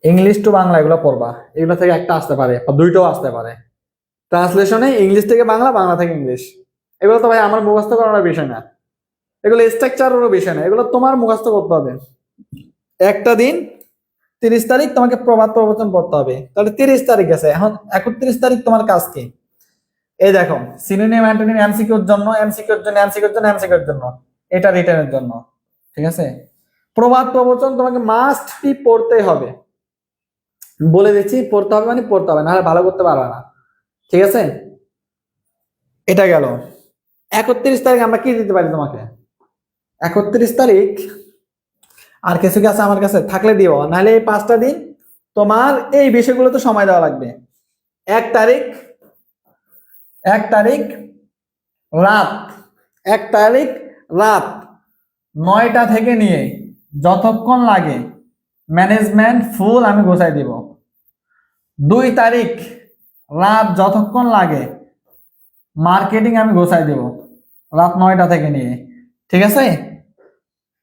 ইংলিশ টু বাংলা, এগুলো পড়বা। এগুলো থেকে একটা আসতে পারে বা দুইটাও আসতে পারে। ট্রান্সলেশনে ইংলিশ থেকে বাংলা, বাংলা থেকে ইংলিশ। এগুলো তো ভাই আমার মুখস্থ করানোর বিষয় না, এগুলো স্ট্রাকচারেরও বিষয় না, এগুলো তোমার মুখস্থ করতে হবে। একটা দিন 30 তারিখ তোমাকে প্রবাদ প্রবচন পড়তে হবে। তাহলে 30 তারিখ গেছে, এখন 31 তারিখ তোমার কাজ কি? এই দেখো, সিনোনিম অ্যান্টোনিম এমসিকিউর জন্য, এমসিকিউর জন্য, এমসিকিউর জন্য, এমসিকিউর জন্য, এটা রিটার্নের জন্য। ঠিক আছে, প্রবাদ প্রবচন তোমাকে মাস্ট বি পড়তে হবে। বলে দিচ্ছি, পড়তে হবে মানে পড়তে হবে, নাহলে ভালো করতে পারবে না। ঠিক আছে, এটা গেল। 31 তারিখ আমরা কি দিতে পারি তোমাকে? 31 তারিখ আর কিছু কি আছে আমার কাছে? থাকলে দিও, নাহলে এই 5টা দিন তোমার এই বিষয়গুলোতে সময় দেওয়া লাগবে। 1 তারিখ, 1 তারিখ রাত, 1 তারিখ রাত 9টা থেকে নিয়ে যতক্ষণ লাগে ম্যানেজমেন্ট ফুল আমি গোছাই দিব। 2 তারিখ রাত যতক্ষণ লাগে মার্কেটিং আমি গোছাই দিব, রাত 9টা থেকে নিয়ে। ঠিক আছে,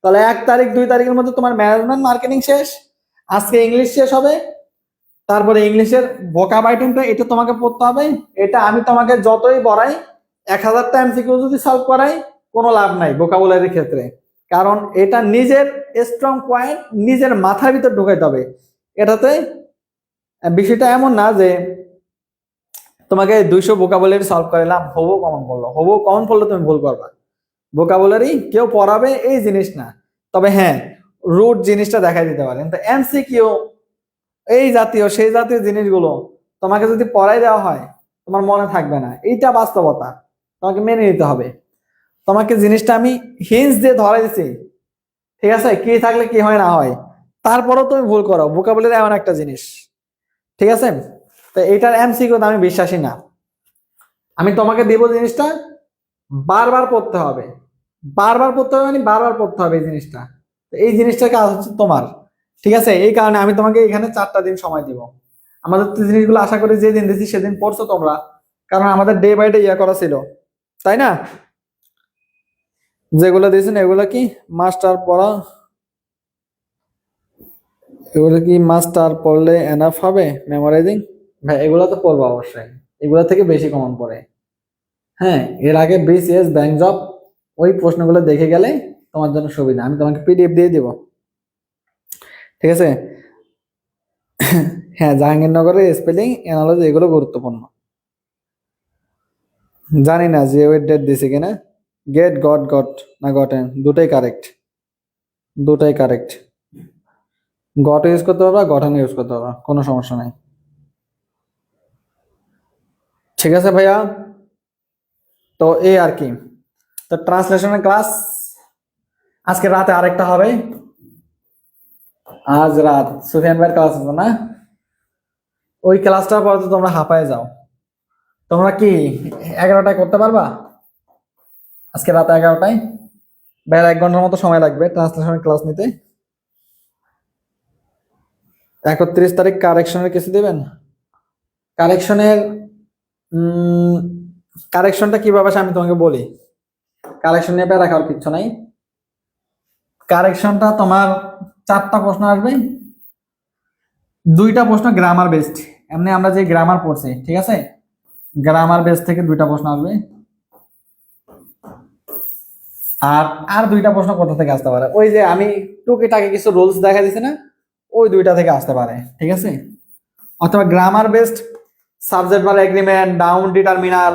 তাহলে 1 তারিখ 2 তারিখের মধ্যে তোমার ম্যানেজমেন্ট মার্কেটিং শেষ। আজকে ইংলিশ শেষ হবে, তারপরে ইংলিশের ভোকাব আইটেমটা এটা তোমাকে পড়তে হবে। এটা আমি তোমাকে যতই পড়াই, 1000টা এমসিকিউ যদি সলভ করাই, কোনো লাভ নাই ভোকাবুলারির ক্ষেত্রে। কারণ এটা নিজের স্ট্রং পয়েন্ট নিজের মাথার ভিতর ঢুকাইতে হবে। এটাতে বিষয়টা এমন না যে তোমাকে 200 ভোকাবুলারি সলভ করালাম, হবু কমন পড়লো, হবু কমন পড়লে তুমি ভুল করবা। ভোকাবুলারি কেউ পড়াবে এই জিনিস না, তবে হ্যাঁ রুট জিনিসটা দেখাই দিতে পারে। কিন্তু এমসিকিউ এই জাতীয় সেই জাতীয় জিনিসগুলো তোমাকে যদি পড়াই দেওয়া হয়, তোমার মনে থাকবে না। এইটা বাস্তবতা, তোমাকে মেনে নিতে হবে। তোমাকে জিনিসটা আমি হিন্টস দিয়ে ধরাই দিচ্ছি, ঠিক আছে, কি থাকলে কি হয় না হয়, তারপরেও তুমি ভুল করো। ভোকাবুলারি এমন একটা জিনিস, ঠিক আছে। তো এটার এমসিকিউ আমি বিশ্বাসী না। আমি তোমাকে দেবো জিনিসটা, বারবার পড়তে হবে, বারবার পড়তে হবে, মানে বারবার পড়তে হবে এই জিনিসটা। তো এই জিনিসটার কাজ হচ্ছে তোমার, ঠিক আছে। এই কারণে আমি তোমাকে এখানে 4টা দিন সময় দিব। আমাদের তো জিনিসগুলো আশা করি যেদিন দিচ্ছি সেদিন পড়ছো তোমরা, কারণ আমাদের ডে বাই ডে ইয়া করা ছিল, তাই না? যেগুলো দিয়েছেন এগুলো কি মাস্টার পড়া, এগুলো কি মাস্টার পড়লে এনাফ হবে মেমোরাইজিং? ভাই এগুলো তো পড়বো অবশ্যই, এগুলো থেকে বেশি কমন পড়ে। হ্যাঁ, এর আগে বিসিএস ব্যাংক জব ওই প্রশ্নগুলো দেখে গেলে তোমার জন্য সুবিধা। আমি তোমাকে পিডিএফ দিয়ে দিব, ঠিক আছে। হ্যাঁ, জাহাঙ্গীরনগরের স্পেলিং অ্যানালজি এগুলো গুরুত্বপূর্ণ। জানি না যে ওই ডেট দিছে কিনা। গেট, গট না গটেন, দুটাই কারেক্ট, দুটাই কারেক্ট। গট ইউজ করতে পারবা, গঠন ইউজ করতে পারবা, কোনো সমস্যা নাই। ঠিক আছে ভাইয়া, তো এই আর কি। তো ট্রান্সলেশনের ক্লাস আজকে রাতে আরেকটা হবে। আজ রাত সুফিয়ান ভাইয়ের ক্লাস আছে না, ওই ক্লাসটার পর তো তোমরা হাঁপায় যাও। তোমরা কি 11টায় করতে পারবা? আজকে রাত 11টায়? ভাইয়ার 1 ঘন্টার মতো সময় লাগবে ট্রান্সলেশনের ক্লাস নিতে। 31 তারিখ কারেকশনের কিছু দিবেন? কারেকশনের কারেকশনটা কিভাবে আসে আমি তোমাকে বলি। কারেকশন নিয়ে প্যারা খাওয়ার কিচ্ছু নাই। কারেকশনটা তোমার 4টা প্রশ্ন আসবে, 2টা প্রশ্ন গ্রামার বেসড। এমনি আমরা যে গ্রামার পড়ছি, ঠিক আছে, গ্রামার বেস থেকে 2টা প্রশ্ন আসবে। আর আর 2টা প্রশ্ন কোথা থেকে আসতে পারে, ওই যে আমি টুকিটাকি কিছু রুলস দেখা দিছি না, ওই 2টা থেকে আসতে পারে, ঠিক আছে। অথবা grammar based subject verb agreement, noun determiner,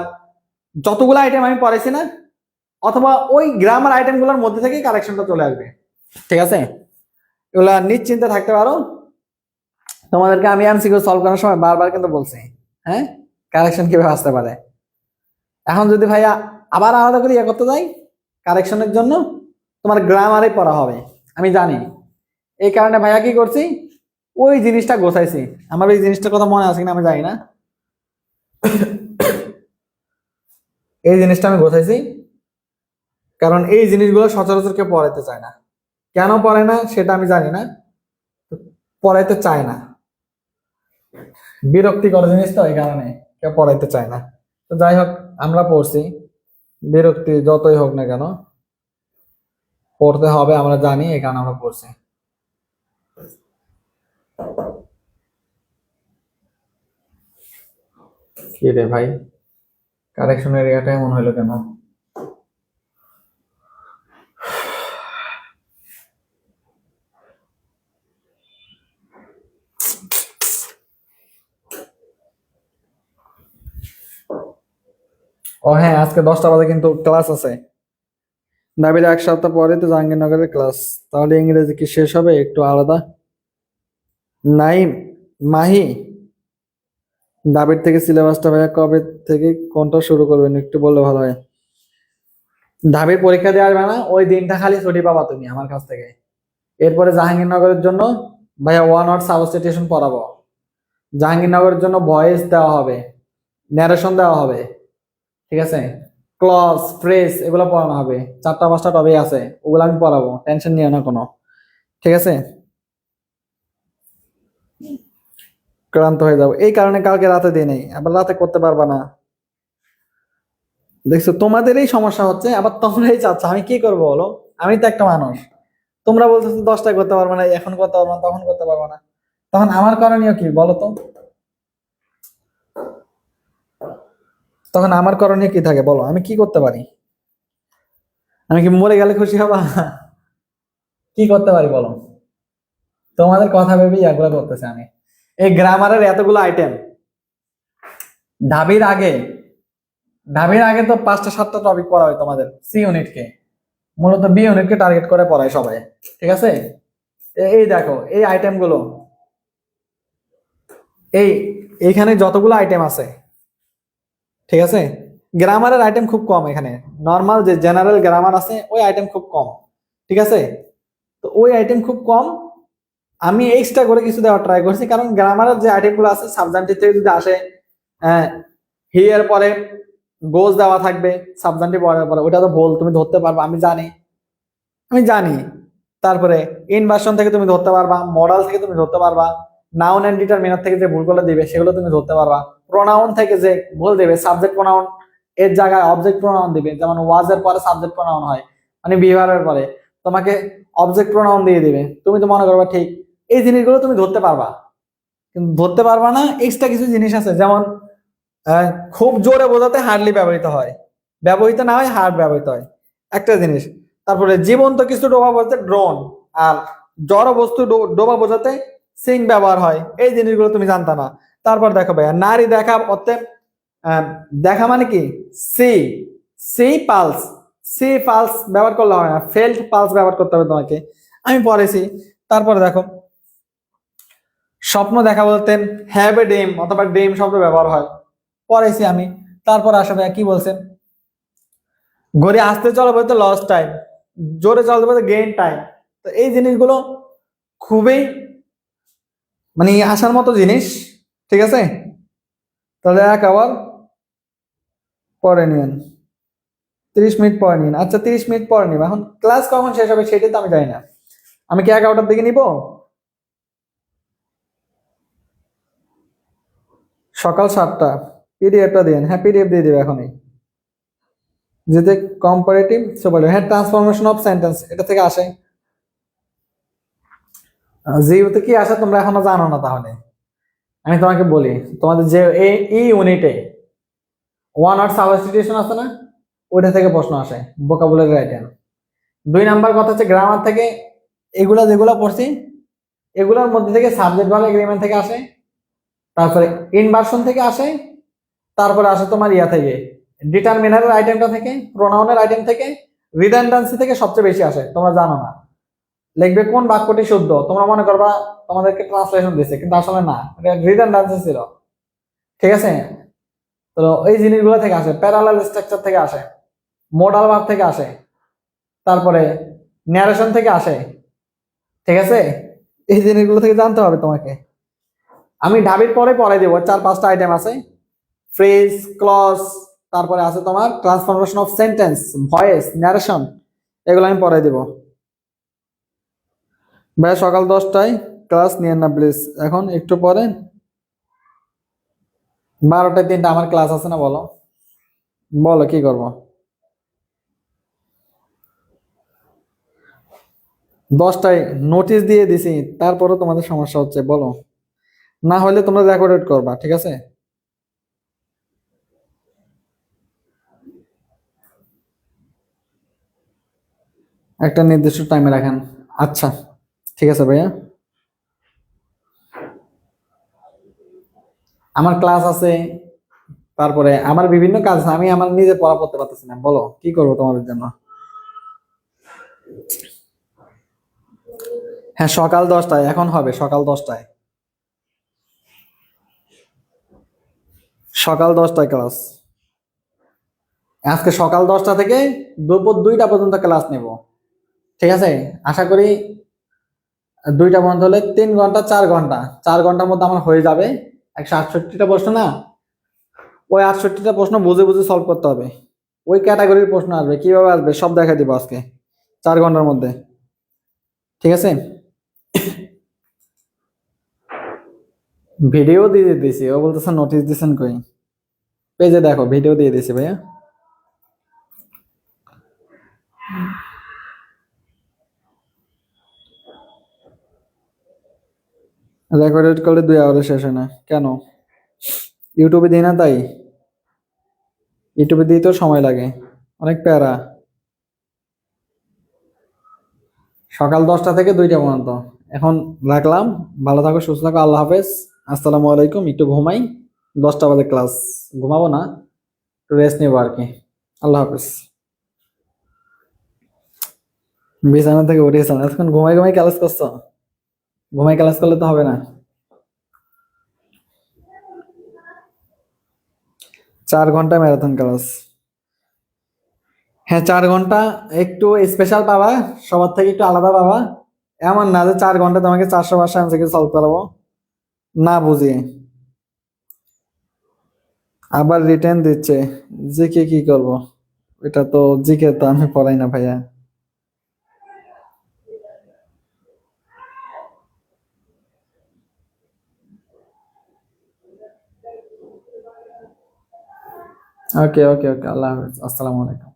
যতগুলো আইটেম আমি পড়াইছি না, অথবা ওই গ্রামার আইটেমগুলোর মধ্যে থেকেই কারেকশনটা চলে আসবে, ঠিক আছে। এগুলা নিশ্চিন্তে থাকতে পারো। তোমাদেরকে আমি এমসিকিউ সলভ করার সময় বারবার কিন্তু বলছি, হ্যাঁ, কারেকশন কিভাবে আসতে পারে। এখন যদি ভাইয়া আবার আলাদা করে ইয়ে করতে যাই কারেকশনের জন্য, তোমার গ্রামারে পড়া হবে আমি জানি। এই কারণে ভাইয়া কি করছি, ওই জিনিসটা গোছাইছি। আমার এই জিনিসটার কথা মনে আছে কিনা আমি জানি না, এই জিনিসটা আমি গোছাইছি, কারণ এই জিনিসগুলো সচরাচর কেউ পড়াইতে চায় না। কেন পড়ে না সেটা আমি জানি না, পড়াইতে চায় না, বিরক্তিকর জিনিস তো, এই কারণে কেউ পড়াইতে চায় না। তো যাই হোক, আমরা পড়ছি, বিরক্তি যতই হোক না কেন পড়তে হবে, আমরা জানি, এই কারণে আমরা পড়ছি। কি রে ভাই, কারেকশনের এরিয়াটা এমন হইলো কেন? ও হ্যাঁ, আজকে 10টা বাজে কিন্তু ক্লাস আছে। নাবিল 1 সপ্তাহ পরে তো জাহাঙ্গীরনগরের ক্লাস, তাহলে ইংরেজি কি শেষ হবে একটু আলাদা? নাইম, মাহি, দাবির থেকে সিলেবাসটা ভাইয়া কবে থেকে কোনটা শুরু করবেন একটু বললে ভালো হয়। ঢাবির পরীক্ষা দিয়ে আসবে না, ওই দিনটা খালি ছুটি পাবা তুমি আমার কাছ থেকে। এরপরে জাহাঙ্গীরনগরের জন্য ভাইয়া 1 ওয়ার্ড সাবস্টিটিউশন পড়াবো। জাহাঙ্গীরনগরের জন্য ভয়েস দেওয়া হবে, ন্যারেশন দেওয়া হবে, ঠিক আছে। ক্লজ, ফ্রেজ এগুলো পড়ানো হবে। 4টা 5টা টপিক আছে, ওগুলো আমি পড়াবো, টেনশন নিও না কোনো, ঠিক আছে। ক্লান্ত হয়ে যাবো, এই কারণে কালকে রাতে দিই নাই, আবার রাতে করতে পারবা না। দেখছো তোমাদের এই সমস্যা হচ্ছে, আবার তোমরাই চাচ্ছ, আমি কি করবো বলো। আমি তো একটা মানুষ, তোমরা বলতেছো 10টায় করতে পারবো না, এখন করতে পারবো না, তখন করতে পারবো না, তখন আমার করণীয় কি বলো তো? তখন আমার করণীয় কি থাকে বলো, আমি কি করতে পারি? আমি কি মরে গেলে খুশি হবা? কি করতে পারি বলো? তোমাদের কথা ভেবেই এগুলো করতেছি আমি। এই গ্রামারের এতগুলো আইটেম, ঢাবির আগে ঢাবির আগে তো 5টা 7টা টপিক পড়া হয় তোমাদের সি ইউনিটকে, মূলত বি ইউনিটকে টার্গেট করে পড়ায় সবাই, ঠিক আছে। এই দেখো এই আইটেম গুলো, এই এইখানে যতগুলো আইটেম আছে, ঠিক আছে, গ্রামারের আইটেম খুব কম এখানে। নর্মাল যে জেনারেল গ্রামার আছে ওই আইটেম খুব কম, ঠিক আছে। তো ওই আইটেম খুব কম, আমি এক্সট্রা করে কিছু দেওয়ার ট্রাই করছি, কারণ গ্রামারের যে আইটেমগুলো আছে সাবজেক্টিভ থেকে যদি আসে, হি এর পরে গোজ দেওয়া থাকবে, সাবজেক্টিভ পরে পরে, ওটা তো ভুল তুমি ধরতে পারবা, আমি জানি। তারপরে ইনভার্সন থেকে তুমি ধরতে পারবা, মডাল থেকে তুমি ধরতে পারবা, নাউন এন্ড ডিটারমিনার থেকে যে ভুলগুলো দিবে সেগুলো তুমি ধরতে পারবা, প্রোনাউন থেকে যে ভুল দেবে, সাবজেক্ট প্রোনাউন এর জায়গায় অবজেক্ট প্রোনাউন দিবে, যেমন ওয়াজ এর পরে সাবজেক্ট প্রোনাউন হয়, মানে বিহেভিয়ারের পরে তোমাকে অবজেক্ট প্রোনাউন দিয়ে দিবে, তুমি তো মনে করবা ঠিক, এই জিনিসগুলো তুমি ধরতে পারবা। কিন্তু ধরতে পারবা না এক্সট্রা কিছু জিনিস আছে, যেমন খুব জোরে বোঝাতে হার্ডলি ব্যবহৃত হয়, ব্যবহৃত না হয় হার্ড ব্যবহৃত হয়, একটা জিনিস। তারপরে জীবন্ত কিছু ডোবা বোঝাতে ড্রোন, আর জড় বস্তু ডোবা বোঝাতে সিং ব্যবহার হয়, এই জিনিসগুলো তুমি জানতা না। তারপর দেখো ভাইয়া, নারী দেখা অর্থে দেখা মানে কি, C, C pulse, C pulse ব্যবহার করলে হয় না, ফেল্ট পালস ব্যবহার করতে হবে তোমাকে, আমি পড়েছি। তারপর দেখো, স্বপ্ন দেখা বলতেন হ্যাভ এ ড্রিম অথবা ড্রিম শব্দ ব্যবহার হয়, পড়েছি আমি। তারপর আসে ভাইয়া কি বলছেন, ঘড়ি আসতে চলে বলতে লস টাইম, জোরে চলতে বলতে গেইন টাইম। তো এই জিনিসগুলো খুবই মানে আসার মতো জিনিস, ঠিক আছে। তাহলে এক আবার পরে নিন, 30 মিনিট পরে নিন, আচ্ছা 30 মিনিট পরে নিব। এখন ক্লাস কখন শেষ হবে সেটাই তো আমি জানি না, আমি কি 11টার দিকে নিব, সকাল 7টা, পিডিএফটা দিন, হ্যাঁ পিডিএফ দিয়ে দিবে এখনই, যেতে কম্পারেটিভ সুপারলেটিভ, হ্যাঁ ট্রান্সফরমেশন অফ সেন্টেন্স এটা থেকে আসে। জিওতে কি আসে তোমরা এখনো জানো না, তাহলে আমি তোমাকে বলি, তোমাদের যে এই ইউনিটে ওয়ান ওয়ার্ড সাবস্টিটিউশন আছে না, ওইটা থেকে প্রশ্ন আসে, ভোকাবুলারি আইটেম। 2 নাম্বার কথা হচ্ছে গ্রামার থেকে, এগুলা যেগুলা পড়ছি এগুলোর মধ্যে থেকে সাবজেক্ট ভার্ব এগ্রিমেন্ট থেকে আসে, তারপরে ইনভার্সন থেকে আসে, তারপরে আসে তোমার ইয়া থেকে ডিটারমিনারের আইটেমটা থেকে, প্রোনাউনের আইটেম থেকে, রিডান্ডেন্সি থেকে সবচেয়ে বেশি আসে, তোমরা জানো না। লিখবে কোন বাক্যটি শুদ্ধ, তোমরা মনে করবা তোমাদেরকে ট্রান্সলেশন দিছে, কিন্তু আসলে না, এটা রিডান্ডেন্সি ছিল, ঠিক আছে। তো এই জিনিসগুলো থেকে আসে, প্যারালাল স্ট্রাকচার থেকে আসে, মোডাল ভার্ব থেকে আসে, তারপরে ন্যারেশন থেকে আসে, ঠিক আছে। এই জিনিসগুলো থেকে জানতে হবে তোমাকে, আমি ঢাবির পরে পড়াই দেবো, 4-5টা আইটেম আছে, ফ্রেজ, ক্লজ, তারপরে আছে তোমার transformation of sentence, voice, narration, এগুলো আমি পড়াই দেবো। ভাই সকাল 10টায় ক্লাস নিয়েন না প্লিজ, এখন একটু পরে 12টায় 3টা আমার ক্লাস আছে না, বলো বলো কি করবো। 10টায় নোটিশ দিয়ে দিছি, তারপরে তোমাদের সমস্যা হচ্ছে, বলো না হলে তোমরা রেকর্ডেড করবা, ঠিক আছে। একটা নির্দিষ্ট টাইমে রাখেন, আচ্ছা ঠিক আছে ভাইয়া। আমার ক্লাস আছে, তারপরে আমার বিভিন্ন কাজ আছে, আমি আমার নিজে পড়া পড়তে পারতেছি না, বলো কি করবো তোমাদের জন্য। হ্যাঁ সকাল 10টায়, এখন হবে সকাল 10টায়, সকাল 10টায় ক্লাস, আজকে সকাল 10টা থেকে দুপুর 2টা পর্যন্ত ক্লাস নেব, ঠিক আছে। আশা করি 2টা পর্যন্ত হলে 3 ঘন্টা, 4 ঘন্টা, 4 ঘন্টার মধ্যে আমার হয়ে যাবে। 168টা প্রশ্ন না, ওই 68টা প্রশ্ন বুঝে বুঝে সলভ করতে হবে, ওই ক্যাটাগরির প্রশ্ন আসবে, কিভাবে আসবে সব দেখা দিব আজকে 4 ঘন্টার মধ্যে, ঠিক আছে। ভিডিও দিয়ে দিয়েছি, ও বলতেছে নোটিশ দিছেন কই, পেজে দেখো ভিডিও দিয়ে দিয়েছি ভাইয়া। রেকর্ডেড করলে 2 আওয়ারে শেষ হয় না কেন, ইউটিউবে দিই না তাই, ইউটিউবে দিই তো সময় লাগে, অনেক প্যারা। সকাল 10টা থেকে 2টা পর্যন্ত, এখন রাখলাম, ভালো থাকো সুস্থ থাকো, আল্লাহ হাফেজ, আসসালামু আলাইকুম। একটু ঘুমাই, 10টা বাজে ক্লাস, ঘুমাবো না, একটু রেস্ট নেবো আর কি। আল্লাহ হাফেজ। বিছানা থেকে উঠেছ না, এখন ঘুমাই ঘুমাই ক্লাস করছো, ঘুমাই ক্লাস করলে তো হবে না। 4 ঘন্টা ম্যারাথন ক্লাস, হ্যাঁ 4 ঘন্টা, একটু স্পেশাল পাবা, সবার থেকে একটু আলাদা পাবা, এমন না যে 4 ঘন্টা তোমাকে 400 500 এমসিকিউ সলভ করাবো না বুঝিয়ে, আবার রিটেন দিচ্ছে। জিকে কি করব? এটা তো জিকে তো আমি পড়াই না ভাইয়া। ওকে ওকে ওকে, আল্লাহ হাফেজ, আসসালামু আলাইকুম।